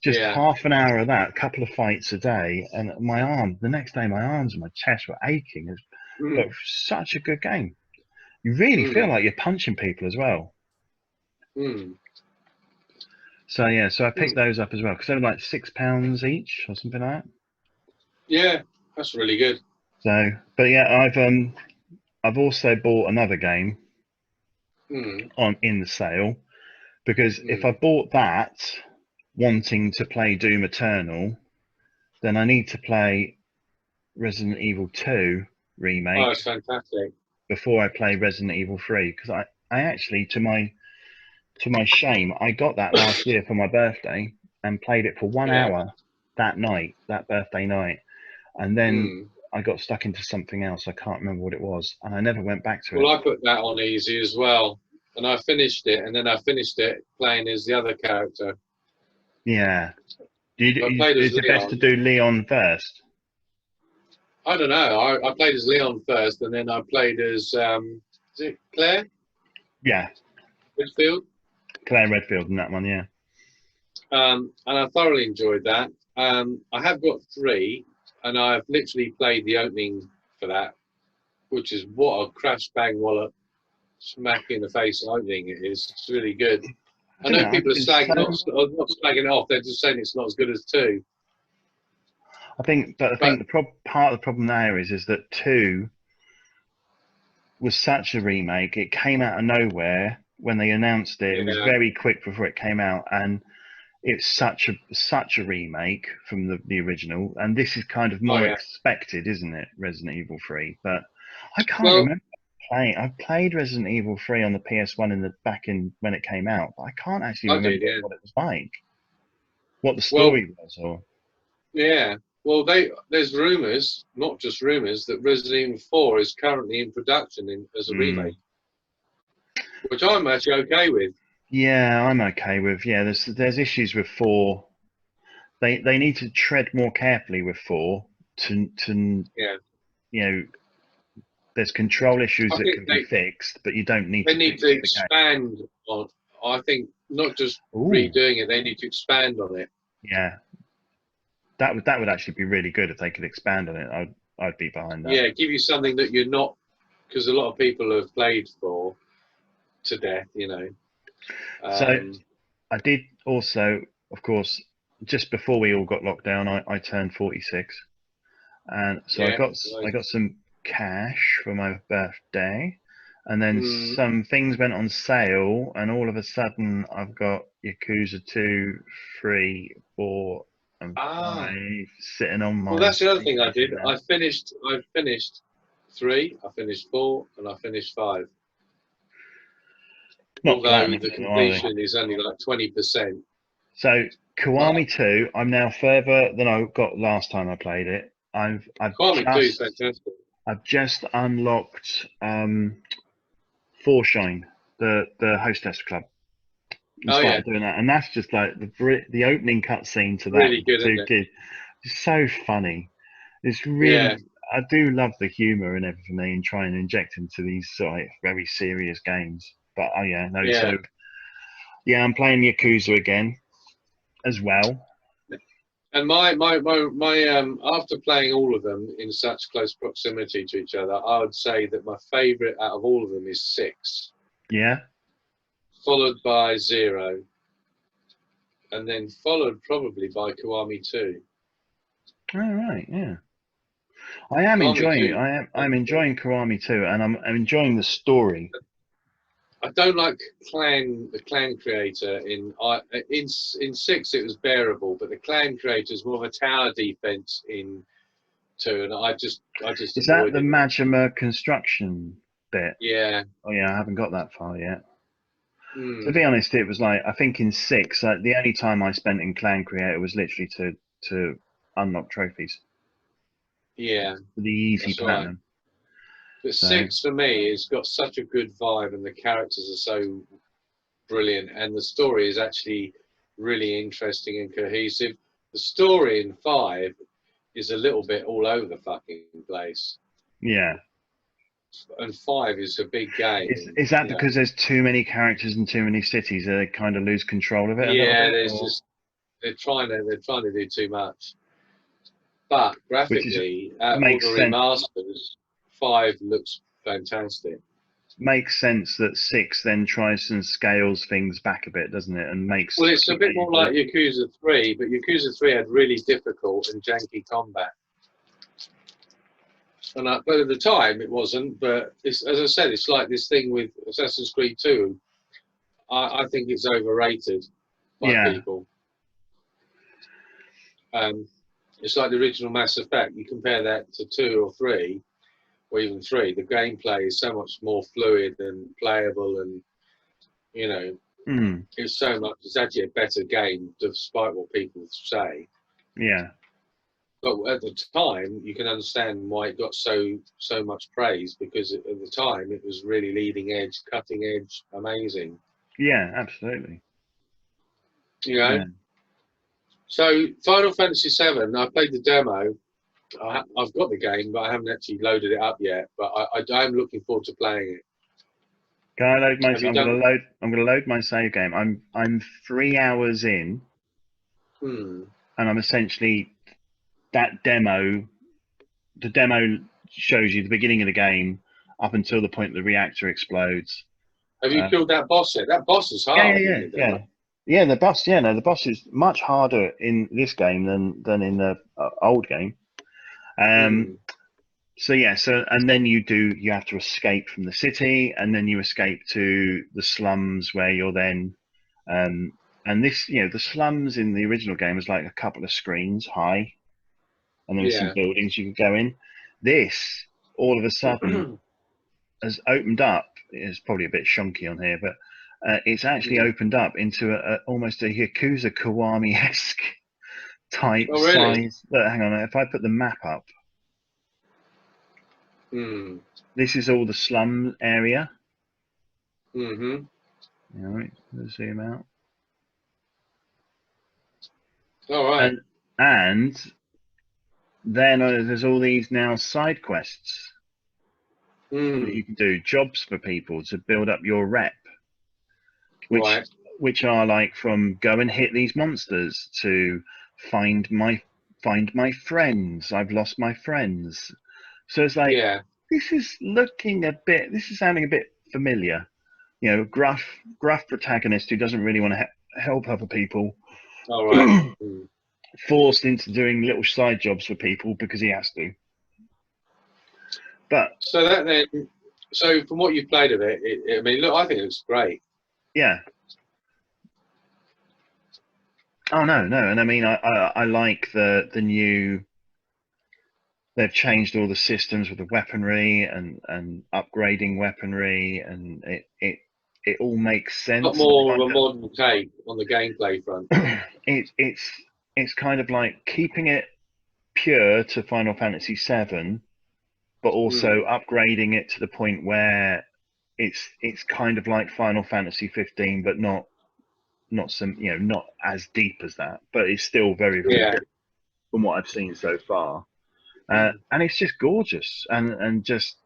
Just half an hour of that, a couple of fights a day, and the next day my arms and my chest were aching. But such a good game. You really feel like you're punching people as well. So yeah, so I picked those up as well because they were like £6 each or something like that. Yeah, that's really good. So, but yeah, I've also bought another game in the sale, because if I bought that wanting to play Doom Eternal, then I need to play Resident Evil 2 remake. Oh, it's fantastic. Before I play Resident Evil 3, because I actually, to my shame, I got that last year for my birthday and played it for 1 hour that birthday night, and then I got stuck into something else. I can't remember what it was, and I never went back to Well, it. I put that on easy as well, and I finished it, and then I finished it playing as the other character. Yeah. I played as Is it best to Leon. do Leon first? I don't know. I played as Leon first, and then I played as is it Claire Yeah, Whitfield? Claire Redfield in that one. Yeah. And I thoroughly enjoyed that. I have got 3, and I've literally played the opening for that, which is what a crash bang wallop smack in the face opening it is. It's really good. I know people are slagging not slagging it off. They're just saying it's not as good as 2. I think, but I think part of the problem there is that 2 was such a remake. It came out of nowhere when they announced it. Yeah. It was very quick before it came out, and it's such a remake from the original. And this is kind of more expected, isn't it? Resident Evil 3, but I can't remember playing. I played Resident Evil 3 on the PS1 back in when it came out, but I can't actually remember what it was like, what the story was, or. Yeah. Well, there's rumours, not just rumours, that Resident Evil 4 is currently in production as a remake, which I'm actually okay with. Yeah, I'm okay with. Yeah, there's issues with 4. They need to tread more carefully with 4 to Yeah. You know, there's control issues that can be fixed, but you don't need. They need to expand on. I think not just redoing it; they need to expand on it. Yeah, that would actually be really good if they could expand on it. I'd be behind that. Yeah, give you something that you're not, because a lot of people have played 4 to death, you know. So I did also, of course, just before we all got locked down, I turned 46, and so I got some cash for my birthday, and then some things went on sale, and all of a sudden I've got Yakuza 2, 3, 4, and 5 sitting on my. Well, that's the other thing I did. I finished 3, I finished 4, and I finished 5. Although the completion is only like 20%. So Kiwami 2, I'm now further than I got last time I played it. Kiwami 2 is fantastic. I've just unlocked Forshine, the hostess club. Started doing that, and that's just like the opening cutscene to that. Really good, isn't it? It's so funny. It's really. I do love the humor and everything they try and inject into these sort of very serious games. But so I'm playing Yakuza again as well. And my after playing all of them in such close proximity to each other, I would say that my favourite out of all of them is 6. Yeah. Followed by 0, and then followed probably by Kiwami 2. All right, yeah. I am enjoying it. I'm enjoying Kiwami 2, and I'm enjoying the story. I don't like the clan creator in 6. It was bearable, but the clan creator is more of a tower defense in 2, and I just is that the Majima construction bit? Yeah. Oh yeah, I haven't got that far yet. To be honest, it was like I think in 6, the only time I spent in clan creator was literally to unlock trophies. Yeah. The easy platinum. Right. But 6 for me has got such a good vibe, and the characters are so brilliant, and the story is actually really interesting and cohesive. The story in 5 is a little bit all over the fucking place. Yeah. And 5 is a big game. Is that because there's too many characters and too many cities? They kind of lose control of it. Yeah, they're trying to do too much. But graphically, all the remasters, 5 looks fantastic. Makes sense that 6 then tries and scales things back a bit, doesn't it? And makes it's a bit more like Yakuza 3, but Yakuza 3 had really difficult and janky combat. And but at the time it wasn't. But as I said, it's like this thing with Assassin's Creed 2. I think it's overrated by people. It's like the original Mass Effect. You compare that to 2 or 3, or even 3. The gameplay is so much more fluid and playable, and it's so much. It's actually a better game, despite what people say. Yeah. but at the time, you can understand why it got so much praise, because at the time it was really leading edge, cutting edge, amazing. Yeah, absolutely. You know. Yeah. So Final Fantasy VII, I played the demo. I've got the game, but I haven't actually loaded it up yet. But I'm looking forward to playing it. Can I load my? Have you done? I'm gonna load my save game. I'm 3 hours in, Hmm. and I'm essentially that demo. The demo shows you the beginning of the game up until the point the reactor explodes. Have you killed that boss yet? That boss is Yeah, hard in the demo. yeah. The boss, yeah, no, the boss is much harder in this game than in the old game. Hmm. So yeah, and then you have to escape from the city, and then you escape to the slums where you're then, and this, the slums in the original game was like a couple of screens high, and there were some Yeah. buildings you could go in. This all of a sudden has opened up. It's probably a bit shonky on here, but it's actually opened up into almost a Yakuza Kiwami-esque type Oh, really? size. Look, hang on, if I put the map up, Hmm. this is all the slum area. Mm-hmm. All right, let's zoom out. All right. And then there's all these now side quests that Hmm. you can do, jobs for people to build up your rep, which Right. which are like from go and hit these monsters to find my friends. I've lost my friends. So it's like Yeah. this is sounding a bit familiar. Gruff protagonist who doesn't really want to help other people, All right. Hmm. forced into doing little side jobs for people because he has to. But So that then, so from what you've played of it, I mean, look, I think it looks great. yeah. Oh no, and I mean, I like the new. They've changed all the systems with the weaponry and upgrading weaponry, and it all makes Got sense. more of Kind a modern take on the gameplay front. of, it's kind of like keeping it pure to Final Fantasy VII, but Hmm. also upgrading it to the point where it's kind of like Final Fantasy 15, but not as deep as that, but it's still very, very Yeah. good from what I've seen so far. And it's just gorgeous, and just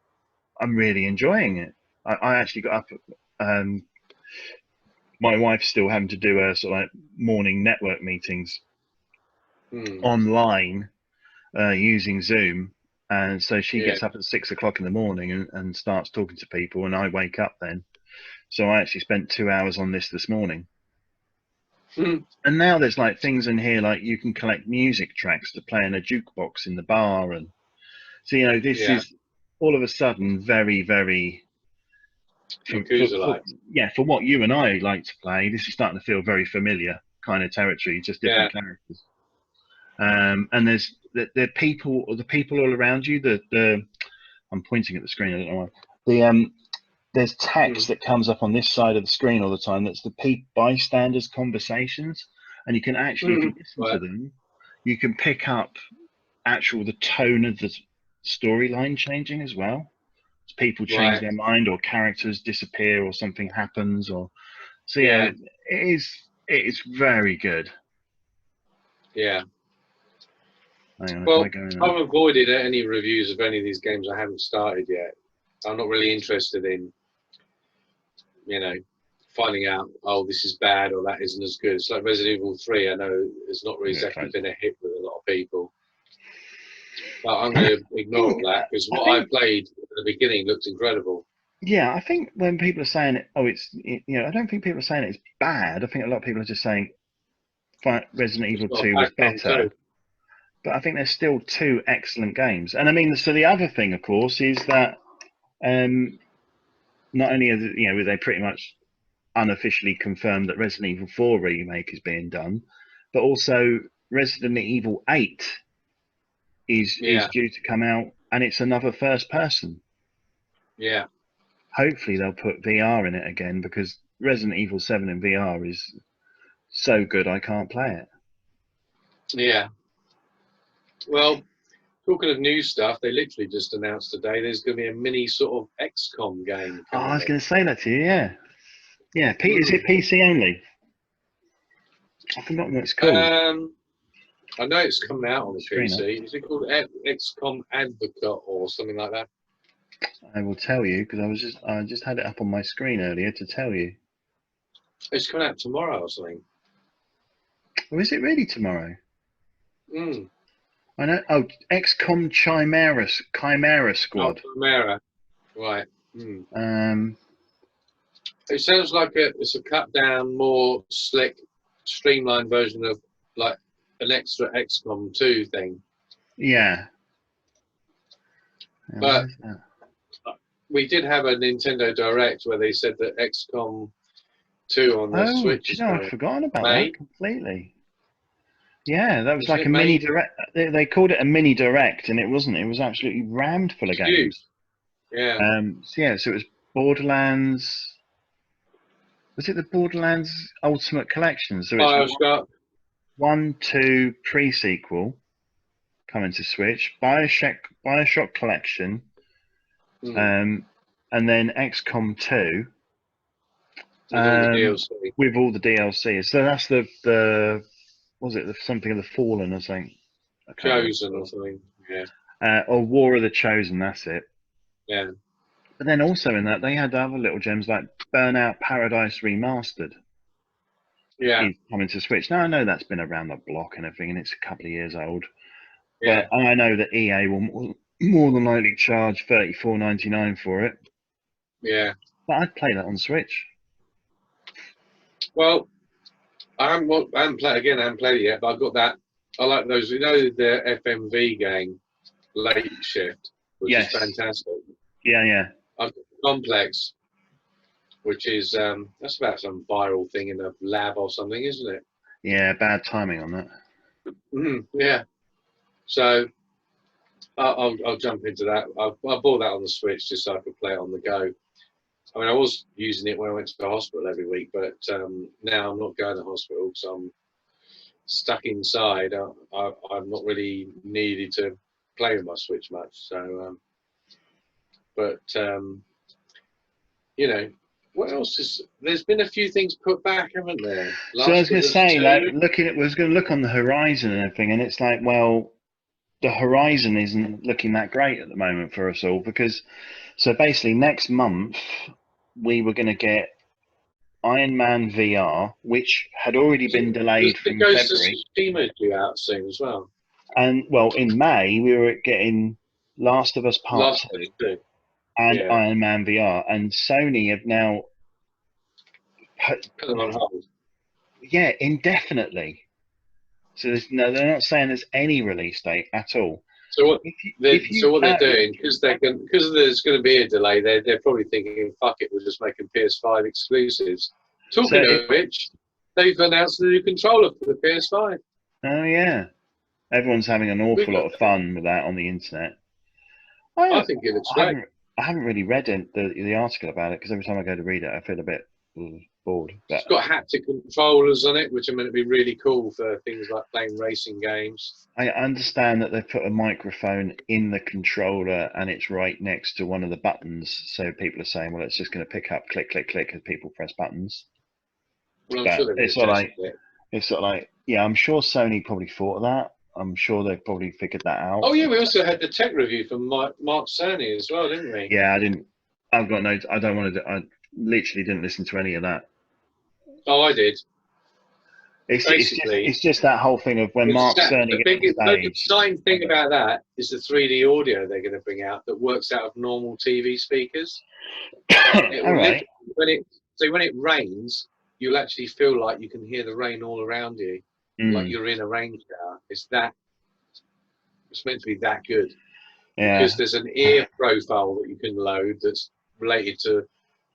I'm really enjoying it. I actually got up. Um, my wife's still having to do a sort of like morning network meetings Hmm. online using Zoom, and so she Yeah. gets up at 6 o'clock in the morning and starts talking to people, and I wake up then. So I actually spent 2 hours on this morning. Hmm. And now there's like things in here like you can collect music tracks to play in a jukebox in the bar, and so this Yeah. is all of a sudden very, very Yakuza like. for what you and I like to play. This is starting to feel very familiar kind of territory, just Yeah. different characters. And there's the people all around you. The I'm pointing at the screen. I don't know why. There's Hmm. text that comes up on this side of the screen all the time. That's the bystanders' conversations, and you can actually, if you listen to Right. them, you can pick up the tone of the storyline changing as well. As people change Right. their mind, or characters disappear, or something happens, or so yeah, Yeah. it is very good. Yeah. Hang on, if I Well, go in, I've avoided any reviews of any of these games I haven't started yet. I'm not really interested in, finding out, oh, this is bad or that isn't as good. It's like Resident Evil 3. I know it's not really I'm going to exactly close been it. a hit with a lot of people. But I'm going to ignore that because I what I think played at the beginning looked incredible. yeah, I think when people are saying it, I don't think people are saying it's bad. I think a lot of people are just saying Resident It's Evil got a 2 was backbone better, too. but I think there's still two excellent games. And I mean, so the other thing, of course, is that um, not only are they pretty much unofficially confirmed that Resident Evil 4 remake is being done, but also Resident Evil 8 is Yeah, due to come out, and it's another first person. yeah, Hopefully they'll put VR in it again, because Resident Evil 7 in VR is so good I can't play it. yeah. Well, talking of new stuff, they literally just announced today there's going to be a mini sort of XCOM game Oh, I coming was in. going to say that to you. Yeah, yeah. Is it Mm. PC only? I've forgotten what it's called. I know it's coming out on the Screener. PC. Is it called XCOM Advocate or something like that? I will tell you because I just had it up on my screen earlier to tell you. It's coming out tomorrow or something. Or is it really tomorrow? Mm. I know. Oh, XCOM Chimera Oh, Squad. Chimera. Right. Mm. Um, It sounds like it's a cut down, more slick, streamlined version of like an extra XCOM 2 thing. yeah. But Where's that? we did have a Nintendo Direct where they said that XCOM 2 on the Oh, do Switch you is know, I'd coming. forgotten about May, that completely. Yeah, that was isn't like it a mini May? direct. They called it a mini direct, and it wasn't. It was absolutely rammed full of It's huge. games. Yeah. So yeah, so it was Borderlands. Was it the Borderlands Ultimate Collection? So it's Bioshock. 1, 2 pre-sequel coming to Switch, Bioshock Collection, Mm. and then XCOM 2 With all the DLC. with all the DLC. So that's the was it the something of the Fallen or something? I can't remember. Chosen or something. Yeah. Or War of the Chosen. That's it. Yeah. But then also in that they had other little gems like Burnout Paradise Remastered Yeah. is coming to Switch. Now I know that's been around the block and everything, and it's a couple of years old. Yeah. But I know that EA will more than likely charge $34.99 for it. Yeah. But I'd play that on Switch. Well, I haven't played again. I haven't played it yet, but I've got that. I like those. You know the FMV game, Late Shift, which is Yes. fantastic. Yeah, yeah. I've got Complex, which is that's about some viral thing in a lab or something, isn't it? Yeah, bad timing on that. Yeah. So I'll jump into that. I bought that on the Switch just so I could play it on the go. I mean, I was using it when I went to the hospital every week, but now I'm not going to hospital, so I'm stuck inside. I'm not really needed to play with my Switch much. So, you know, what else is? There's been a few things put back, haven't there? So I was Last going of to Us say, like, 2. was going to look on the horizon and everything, and it's like, well, the horizon isn't looking that great at the moment for us all because, so basically, next month we were going to get Iron Man VR, which had already been Does delayed the from Ghost of February, Tsushima due out soon as well? and well, in May we were getting Last of Us Part Last 2 of Us 2. and Yeah. Iron Man VR, and Sony have now put, Put them on hold. yeah, indefinitely. So they're not saying there's any release date at all. So what If they're doing, because there's going to be a delay, they're probably thinking, fuck it, we're just making PS5 exclusives. so Talking if, of which, they've announced the new controller for the PS5. oh yeah, everyone's having an awful lot of fun with that on the internet. I I, think it looks I great. haven't I haven't really read the article about it because every time I go to read it, I feel a bit bored. But It's got haptic controllers on it, which are meant to be really cool for things like playing racing games. I understand that they've put a microphone in the controller and it's right next to one of the buttons. So people are saying, well, it's just going to pick up click, click, click as people press buttons. Well, I'm But sure they're going to test it. it's sort of like, yeah, I'm sure Sony probably thought of that. I'm sure they've probably figured that out. Oh yeah, we also had the tech review from Mark Cerny as well, didn't we? Yeah, I've got no, I don't want to, I literally didn't listen to any of that. Oh, I did. It's just that whole thing of when Mark Cerny gets on the stage. exciting thing about that is the 3D audio they're going to bring out that works out of normal TV speakers. It All will right. when it rains, you'll actually feel like you can hear the rain all around you, like you're in a rain shower. It's meant to be that good. Yeah. Because there's an ear profile that you can load that's related to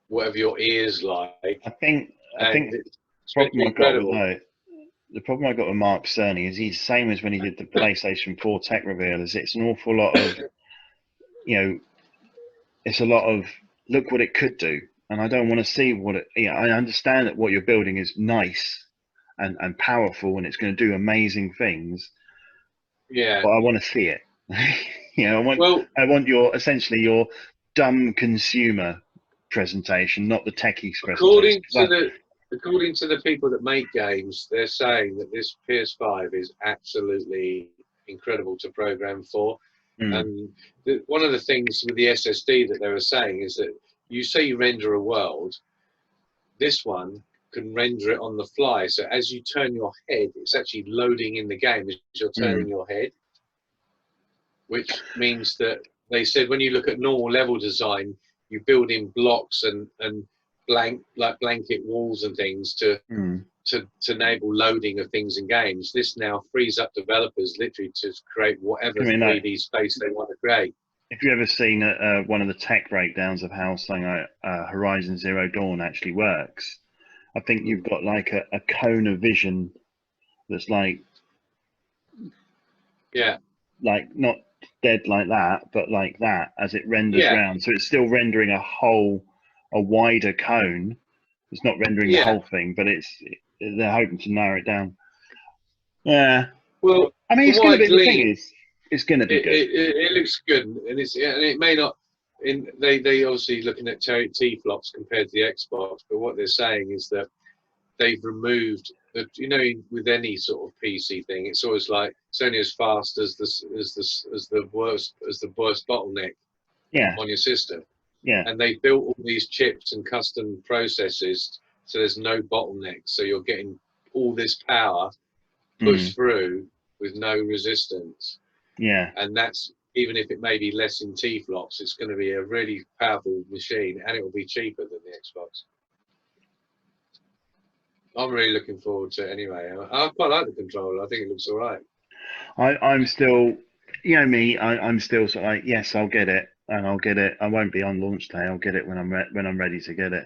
whatever your ears like. I think it's the problem I got with Mark Cerny is he's the same as when he did the PlayStation 4 tech reveal. Is it's an awful lot of, it's a lot of look what it could do, and I don't want to see what it. Yeah, I understand that what you're building is nice and powerful, and it's going to do amazing things. Yeah. but I want to see it. You know, Well, I want your essentially your dumb consumer presentation, not the techies presentation. according to the according to the people that make games, they're saying that this PS5 is absolutely incredible to program for. Mm, And one of the things with the SSD that they were saying is that you say you render a world, this one can render it on the fly. So as you turn your head, it's actually loading in the game as you're turning mm, your head, which means that they said when you look at normal level design, you build in blocks and blanket walls and things mm. to enable loading of things in games. This now frees up developers literally to create whatever I mean, like, 3D space they want to create. if you ever seen one of the tech breakdowns of how something like Horizon Zero Dawn actually works, I think you've Mm. got like a cone of vision that's Yeah, like not dead like that, but like that as it renders yeah, round. So it's still rendering a wider cone. It's not rendering the yeah. whole thing, but they're hoping to narrow it down. Yeah, Well, I mean, from it's going what to I be. The thing gleaned, is, it's going to be good. it looks good, and it may not. They obviously looking at T-flops compared to the Xbox, but what they're saying is that they've removed the, with any sort of PC thing, it's always like it's only as fast as the worst bottleneck Yeah, on your system, yeah. and they built all these chips and custom processes so there's no bottleneck, so you're getting all this power Mm, pushed through with no resistance, yeah. and that's even if it may be less in T-flops, it's going to be a really powerful machine, and it will be cheaper than the Xbox. I'm really looking forward to it anyway. I quite like the controller. I think it looks all right. I'm still, you know me. I'm still sort of like, yes, I'll get it, and I'll get it. I won't be on launch day. I'll get it when I'm ready to get it.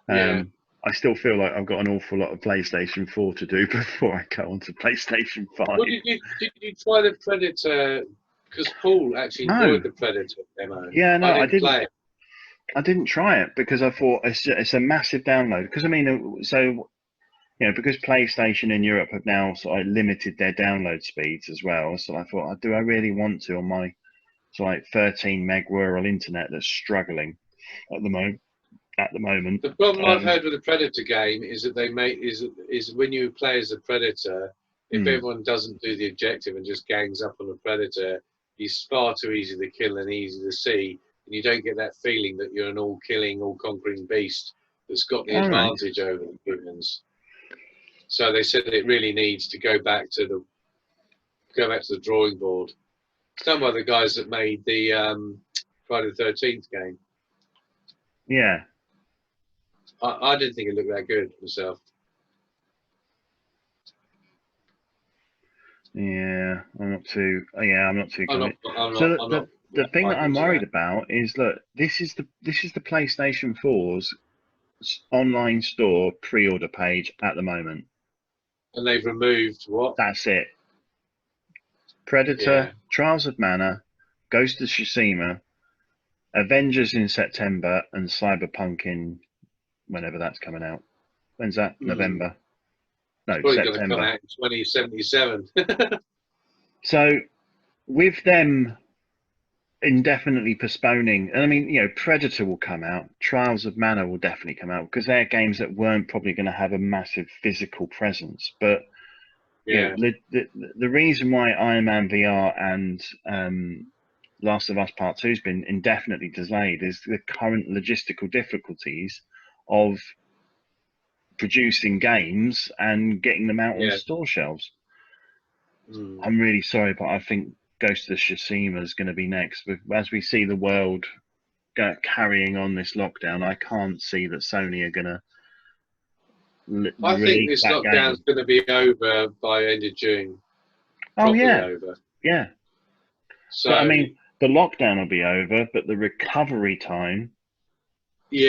Yeah. I still feel like I've got an awful lot of PlayStation 4 to do before I go on to PlayStation 5. Well, did you try the Predator? Because Paul actually No, enjoyed the Predator demo. yeah, I no, didn't play it. I didn't try it because I thought it's a massive download. Because I mean, so because PlayStation in Europe have now sort of limited their download speeds as well. So I thought, do I really want to on my like 13 meg rural internet that's struggling at the moment? At the moment, The problem I've heard with the Predator game is that they make is when you play as a Predator, if mm, everyone doesn't do the objective and just gangs up on the Predator, he's far too easy to kill and easy to see, and you don't get that feeling that you're an all-killing, all-conquering beast that's got the all right, advantage over the humans. So they said it really needs to go back to the drawing board. It's done by the guys that made the Friday the 13th game. yeah, I didn't think it looked that good myself. yeah. I'm not too. Yeah, I'm not too I'm not. convinced. I'm So not. I'm not the thing that quite I'm into worried that. about is, look, this is the PlayStation 4's online store pre-order page at the moment. And they've removed what? That's it. Yeah. Predator, Trials of Mana, Ghost of Tsushima, Avengers in September, and Cyberpunk in whenever that's coming out. When's that? Mm. November? It's No, probably going to come September. out in 2077. So with them indefinitely postponing, and I mean, Predator will come out, Trials of Mana will definitely come out because they're games that weren't probably going to have a massive physical presence. But Yeah. the reason why Iron Man VR and Last of Us Part 2 has been indefinitely delayed is the current logistical difficulties of producing games and getting them out on Yeah. store shelves. Mm. I'm really sorry, but I think Ghost of Tsushima is going to be next. As we see the world carrying on this lockdown, I can't see that Sony are going to I think release this that lockdown's game. going to be over by end of June. Oh Properly yeah, over. yeah. But I So mean, the lockdown will be over, but the recovery time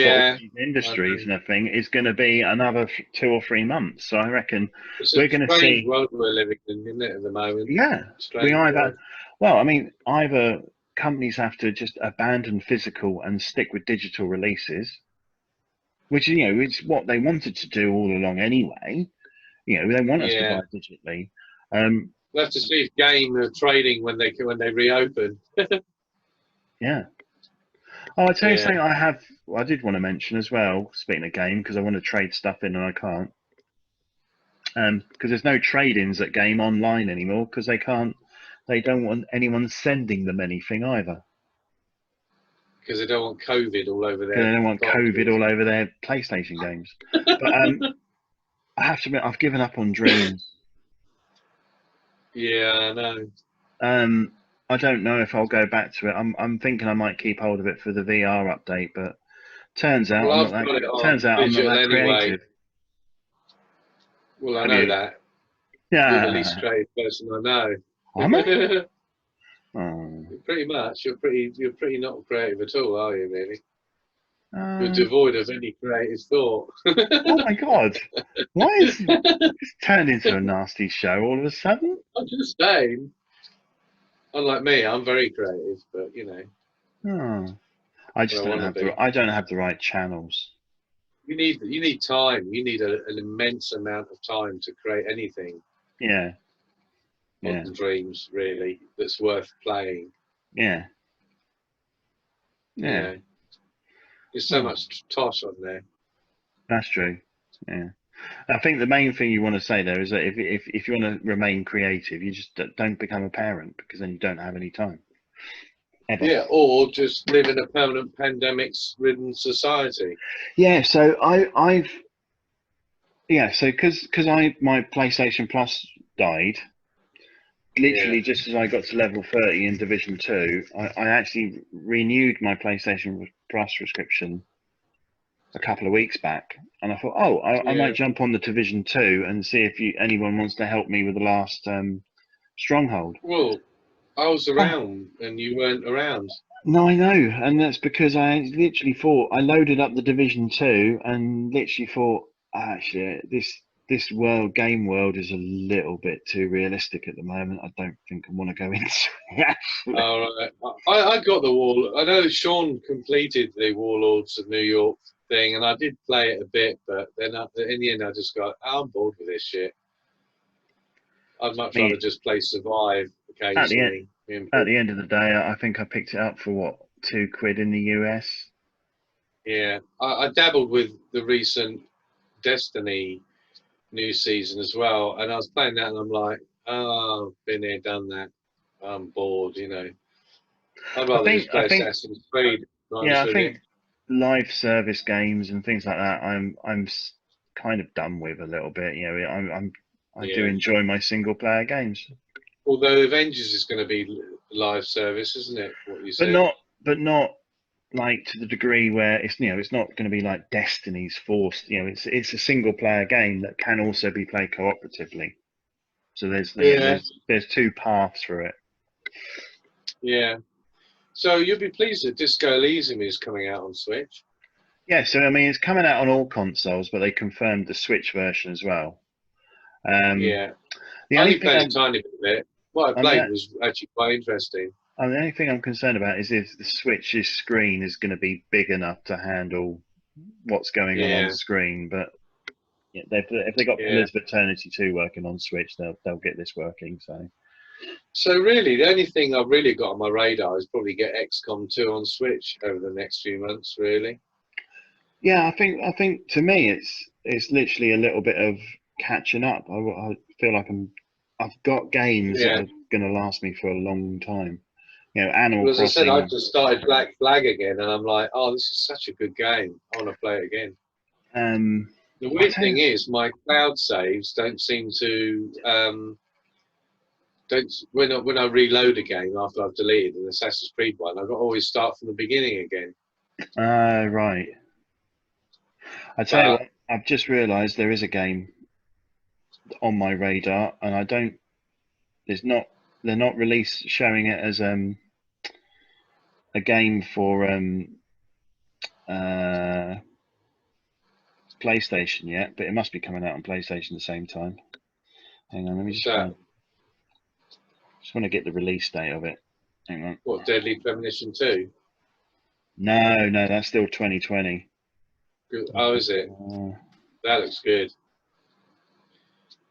for all yeah, these I industries know. and everything is going to be another 2 or 3 months. So I reckon It's a we're going to strange see. world we're living in, isn't it, at the moment? Yeah, we Strange either. world. Well, I mean, either companies have to just abandon physical and stick with digital releases, which is what they wanted to do all along anyway. They want us to Yeah. buy digitally, We'll have to see if Game are trading when they reopen. Yeah. Oh, I tell you Yeah, something I did want to mention as well, speaking of Game, because I want to trade stuff in and I can't. Because there's no trade-ins at Game online anymore because they don't want anyone sending them anything either. because they don't want COVID all over Because their they don't want COVID boxes. all over their PlayStation games. But I have to admit, I've given up on Dreams. Yeah, I know. I don't know if I'll go back to it. I'm thinking I might keep hold of it for the VR update, but turns out Well, I'm not I've that. got it Turns on out I'm not digital that anyway. creative. Well, I Have know you? that. You're the least Yeah. creative person I know. Am I? Oh. Pretty much. You're pretty not creative at all, are you? Really? You're Um, devoid of any creative thought. oh my God! Why is it's turned into a nasty show all of a sudden? I'm just saying. Unlike me, I'm very creative, but you know, Oh, I I just don't don't want to have be. I don't have the right channels. You need time. You need an immense amount of time to create anything Yeah, on yeah, Dreams, really, that's worth playing. yeah, You yeah. know, there's so Oh, much toss on there. that's true. Yeah. I think the main thing you want to say there is that if you want to remain creative, you just don't become a parent because then you don't have any time ever. Yeah, or just live in a permanent pandemic-ridden society. Yeah. So I've yeah. So because my PlayStation Plus died. Yeah, Literally, just as I got to level 30 in Division 2, I actually renewed my PlayStation Plus subscription a couple of weeks back, and I thought, oh, I yeah. might jump on the Division 2 and see if anyone wants to help me with the last Stronghold. Well, I was Oh, around and you weren't around. no, I know, and that's because I literally thought I loaded up the Division 2 and literally thought, actually, this game world is a little bit too realistic at the moment. I don't think I want to go into it, actually. All right, I got the wall. I know Sean completed the Warlords of New York thing, and I did play it a bit, but then in the end, I just got, I'm bored with this shit. I'd I much rather mean, just play Survive at the end, occasionally. Me and at Paul. the end of the day, I think I picked it up for what, £2 in the US. Yeah, I dabbled with the recent Destiny new season as well, and I was playing that, and I'm like, oh, been there, done that. I'm bored, you know. I'd rather just I play think, Assassin's Creed, to be yeah, honest I with you. think live service games and things like that, kind of done with a little bit. You know, I do Yeah. enjoy my single player games, Although Avengers is going to be live service, isn't it? What you but said. not like to the degree where it's not going to be like Destiny's forced. It's a single player game that can also be played cooperatively. So Yeah, there's two paths for it. yeah. So you'll be pleased that Disco Elysium is coming out on Switch. Yeah, so I mean it's coming out on all consoles, but they confirmed the Switch version as well. Um, Yeah. the I only only thing played a tiny bit of it. What I I'm played the, was actually quite interesting. the only thing I'm concerned about is if the Switch's screen is going to be big enough to handle what's going on Yeah, screen. But yeah, if they got yeah. Pillars of Eternity 2 working on Switch, they'll get this working. So So really, the only thing I've really got on my radar is probably get XCOM 2 on Switch over the next few months, really. yeah, I think to me it's literally a little bit of catching up. I feel like I've got games that Yeah. are going to last me for a long time. Animal Well, as I said, I've Crossing. just started Black Flag again, and I'm like, oh, this is such a good game. I want to play it again. The I weird tell thing you, is, my cloud saves don't seem to don't when I reload a game after I've deleted an Assassin's Creed one, I've got to always start from the beginning again. right. I tell you But what, I've just realised there is a game on my radar, and I don't. There's not. They're not showing it as a game for uh, PlayStation yet, but it must be coming out on PlayStation at the same time. Hang on, let me what's just that? find. Just want to get the release date of it. Hang on. What, Deadly Premonition 2? No, that's still 2020. Oh, is it? That looks good.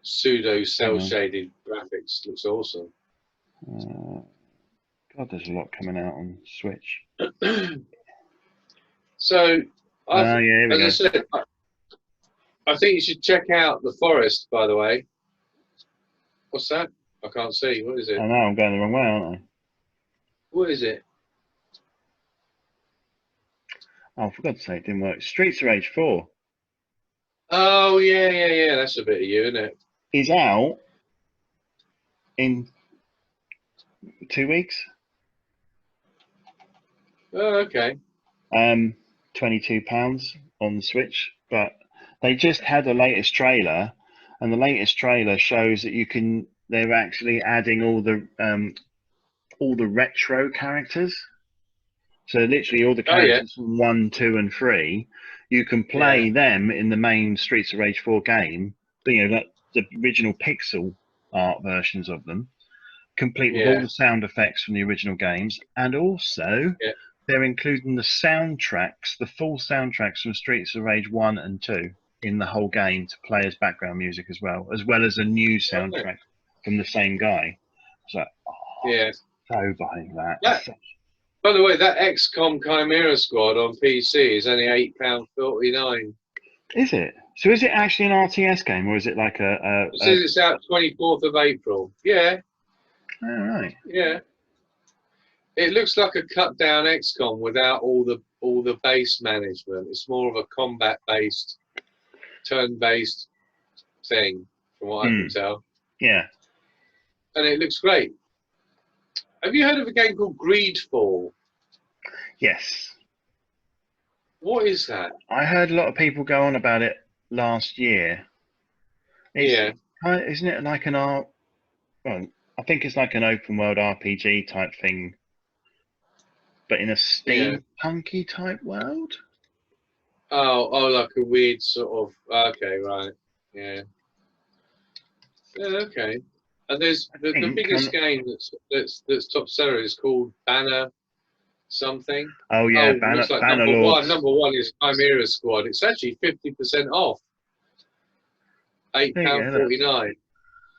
pseudo cell Hang on. shaded graphics. Looks awesome. God, there's a lot coming out on Switch. So, Oh, yeah, here we as go. I said, I think you should check out The Forest, by the way. What's that? I can't see. What is it? I know, I'm going the wrong way, aren't I? What is it? Oh, for God's sake, it didn't work. Streets of Rage 4 Oh, yeah. That's a bit of you, isn't it? is out in 2 weeks. Oh, okay. £22 on the Switch, but they just had a latest trailer, and the latest trailer shows that they're actually adding all the retro characters. So literally all the Oh, yeah. characters from 1, 2, and 3, you can play them in the main Streets of Rage 4 game, but, like the original pixel art versions of them, complete with all the sound effects from the original games, and also they're including the soundtracks, the full soundtracks from Streets of Rage 1 and 2 in the whole game to play as background music as well as a new soundtrack from the same guy. So, so behind that. By the way, that XCOM Chimera Squad on PC is only £8.49. Is it? So is it actually an RTS game, or is it like It says it's out 24th of April. Yeah. All right. Yeah. It looks like a cut down XCOM without all the base management. It's more of a combat based, turn based thing, from what I can tell. Yeah. And it looks great. Have you heard of a game called Greedfall? Yes. What is that? I heard a lot of people go on about it last year. Isn't it like well, I think it's like an open world RPG type thing, but in a steampunky type world. Oh, like a weird sort of. Okay, right. Yeah. Okay. And there's the biggest game that's top seller is called Banner something. Oh yeah, looks like Banner number Lords. one. Number one is Chimera Squad. It's actually 50% off. £8.49.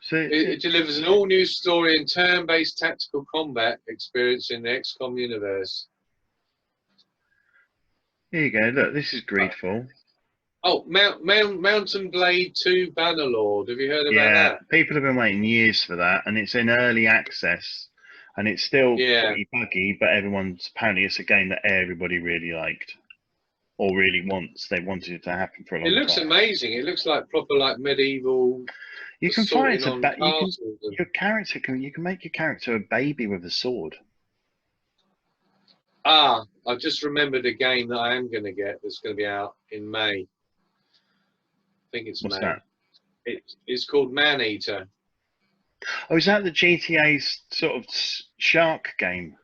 So it delivers an all-new story and turn-based tactical combat experience in the XCOM universe. Here you go. Look, this is Greedfall. Oh, Mountain Blade 2 Bannerlord. Have you heard about that? Yeah, people have been waiting years for that, and it's in early access, and it's still pretty buggy, but apparently it's a game that everybody really liked, or really wants. They wanted it to happen for a long time. It looks amazing. It looks like proper medieval. You can fight your character. You can make your character a baby with a sword. I just remembered a game that I am going to get that's going to be out in May. I think it's What's May. That? It's called Maneater. Oh, is that the GTA's sort of shark game?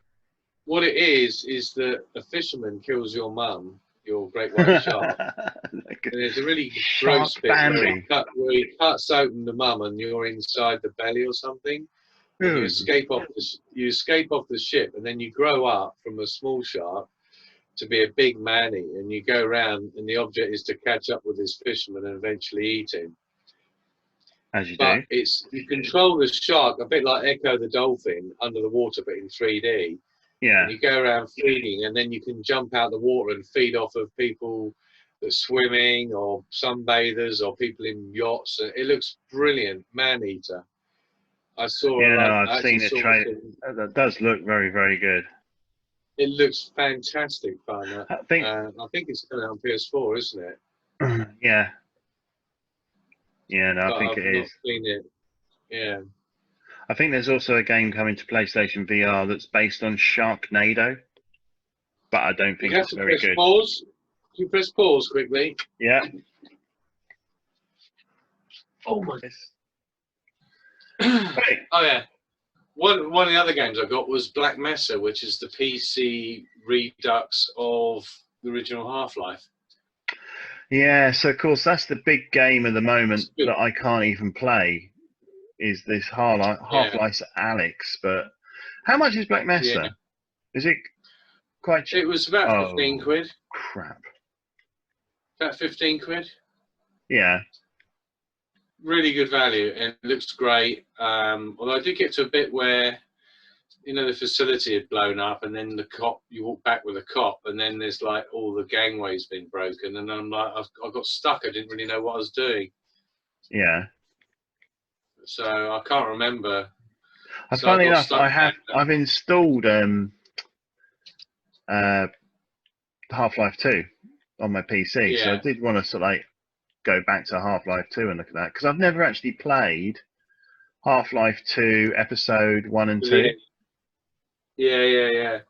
What it is that a fisherman kills your mum, your great white shark. And there's a really gross bit where he cuts open the mum and you're inside the belly or something. And you escape off the ship, and then you grow up from a small shark to be a big manny, and you go around, and the object is to catch up with this fisherman and eventually eat him. As you do. You control the shark a bit like Echo the dolphin under the water, but in 3D. Yeah. And you go around feeding, and then you can jump out the water and feed off of people that are swimming, or sunbathers, or people in yachts. It looks brilliant, Maneater. I saw. I've seen it. That does look very, very good. It looks fantastic fun. I think it's coming out on PS4, isn't it? Yeah. Yeah, no, I think it is. I've not seen it. Yeah. I think there's also a game coming to PlayStation VR that's based on Sharknado, but I don't think it's very good. Pause. Can you press pause quickly? Yeah. Oh my. Oh yeah. One of the other games I got was Black Mesa, which is the PC redux of the original Half-Life. Yeah, so of course that's the big game at the moment that I can't even play. Is this Half-Life Alyx? But how much is Black Mesa? Yeah. Is it quite cheap? It was about 15 quid. Crap. About 15 quid. Yeah. really good value, and it looks great. Although I did get to a bit where, you know, the facility had blown up, and then the cop, you walk back with a cop, and then there's like all the gangways been broken, and I'm like, I got stuck. I didn't really know what I was doing. Yeah. So I can't remember. So I Funnily got enough, stuck there. I've installed Half-Life 2 on my PC, so I Yeah. did want to sort of like go back to Half-Life 2 and look at that, because I've never actually played Half-Life 2 episode 1 and 2. Yeah.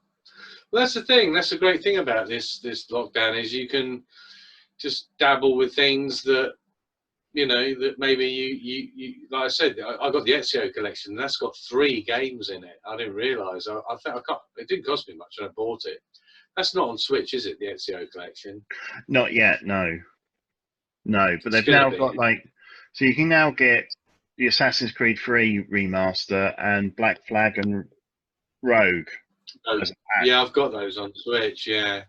Well, that's the thing. That's the great thing about this lockdown is you can just dabble with things that, you know, that maybe you like I said, I got the Ezio collection. And that's got 3 games in it. I didn't realise. I think I can't. It didn't cost me much when I bought it. That's not on Switch, is it? The Ezio collection? Not yet, no. No, but It's they've gonna now got be. like, so you can now get the Assassin's Creed 3 remaster and Black Flag and Rogue Oh, as a pack. yeah, I've got those on Switch. Yeah.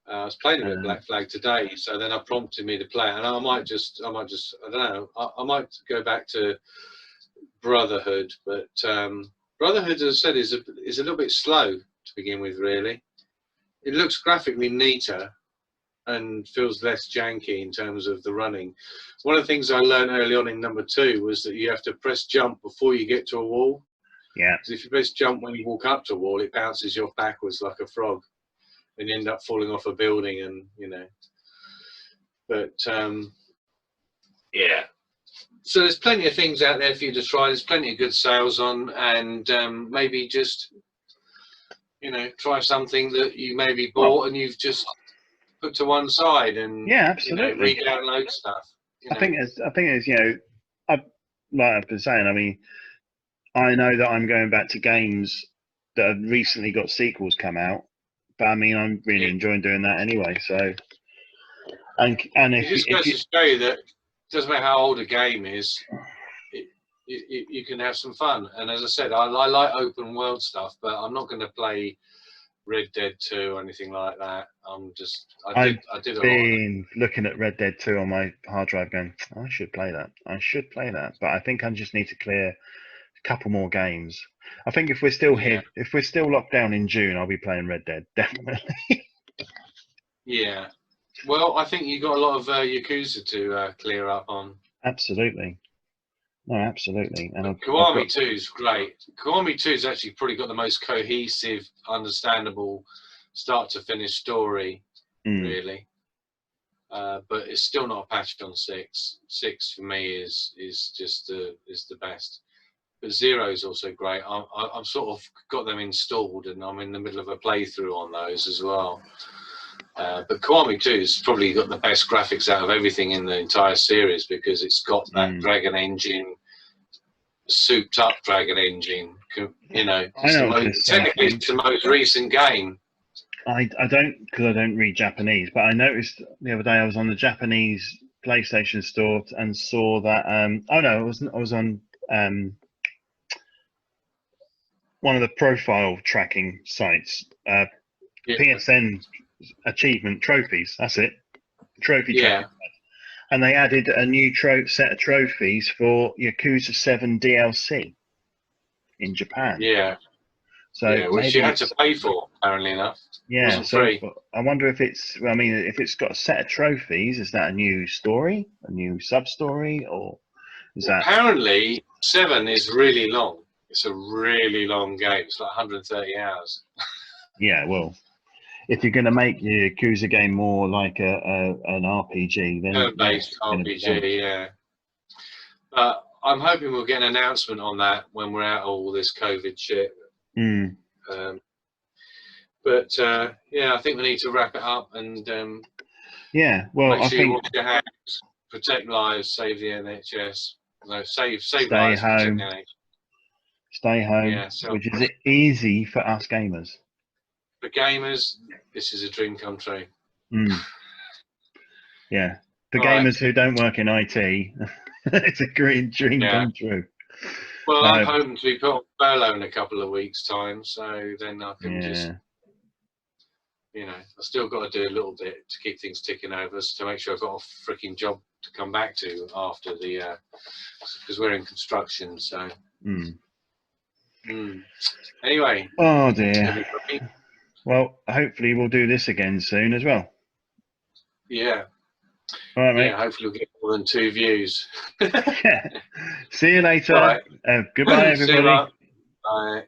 I was playing a bit of Um, Black Flag today, so then it prompted me to play it, and I might just, I don't know, I might go back to Brotherhood, but Brotherhood, as I said, is a little bit slow to begin with. Really, it looks graphically neater and feels less janky in terms of the running. One of the things I learned early on in number 2 was that you have to press jump before you get to a wall. yeah. Because if you press jump when you walk up to a wall, it bounces you off backwards like a frog, and you end up falling off a building, and you know. But yeah, so there's plenty of things out there for you to try. There's plenty of good sales on, and maybe just, you know, try something that you maybe bought and you've just put to one side, and Yeah, you know, absolutely. re-download stuff. You know? I think it's, you know, like I've been saying, I mean, I know that I'm going back to games that have recently got sequels come out, but I mean, I'm really Yeah. enjoying doing that anyway. So, and It just goes to show you that it doesn't matter how old a game is, you can have some fun. And as I said, I like open world stuff, but I'm not going to play Red Dead 2 or anything like that. I've I did a lot. been looking at Red Dead 2 on my hard drive going, I should play that. I should play that. But I think I just need to clear a couple more games. I think if we're still here, if we're still locked down in June, I'll be playing Red Dead, definitely. Yeah. Well, I think you got a lot of Yakuza to clear up on. Absolutely. No, absolutely. And I've Kiwami got, 2 is great. Kiwami 2 has actually probably got the most cohesive, understandable, start to finish story, really. But it's still not a patch on 6. 6 for me is just the best. But 0 is also great. I'm sort of got them installed, and I'm in the middle of a playthrough on those as well. But Kiwami 2 has probably got the best graphics out of everything in the entire series, because it's got that Dragon engine, souped up Dragon engine. You know, I know technically it's the most recent game. I don't, because I don't read Japanese, but I noticed the other day I was on the Japanese PlayStation store and saw that. Oh no, I was on one of the profile tracking sites, PSN achievement trophies. That's it, trophy tracking. And they added a new set of trophies for Yakuza 7 DLC in Japan. Yeah. So which you had to pay for, apparently enough. Yeah, it wasn't free. I wonder if it's. I mean, if it's got a set of trophies, is that a new story, a new sub story, or is that? Apparently, 7 is really long. It's a really long game. It's like 130 hours. Yeah, well, if you're going to make the Yakuza game more like an RPG, then Turn-based RPG, yeah. But I'm hoping we'll get an announcement on that when we're out of all this COVID shit. But yeah, I think we need to wrap it up and yeah. Well, make sure you wash your hands, protect lives, save the NHS. No, save lives, home. protect the NHS. Stay home, which is easy for us gamers. For gamers, this is a dream come true. Yeah, for gamers who don't work in IT, it's a great dream come true. Well, I'm hoping to be put on furlough in a couple of weeks' time, so then I can just you know, I still got to do a little bit to keep things ticking over, to make sure I've got a freaking job to come back to after the, because we're in construction. So anyway, oh dear. everybody, Well, hopefully we'll do this again soon as well. yeah, All right, mate. yeah. Hopefully we'll get more than 2 views. Yeah. See you later. Right. Goodbye, See you, everybody. Bye.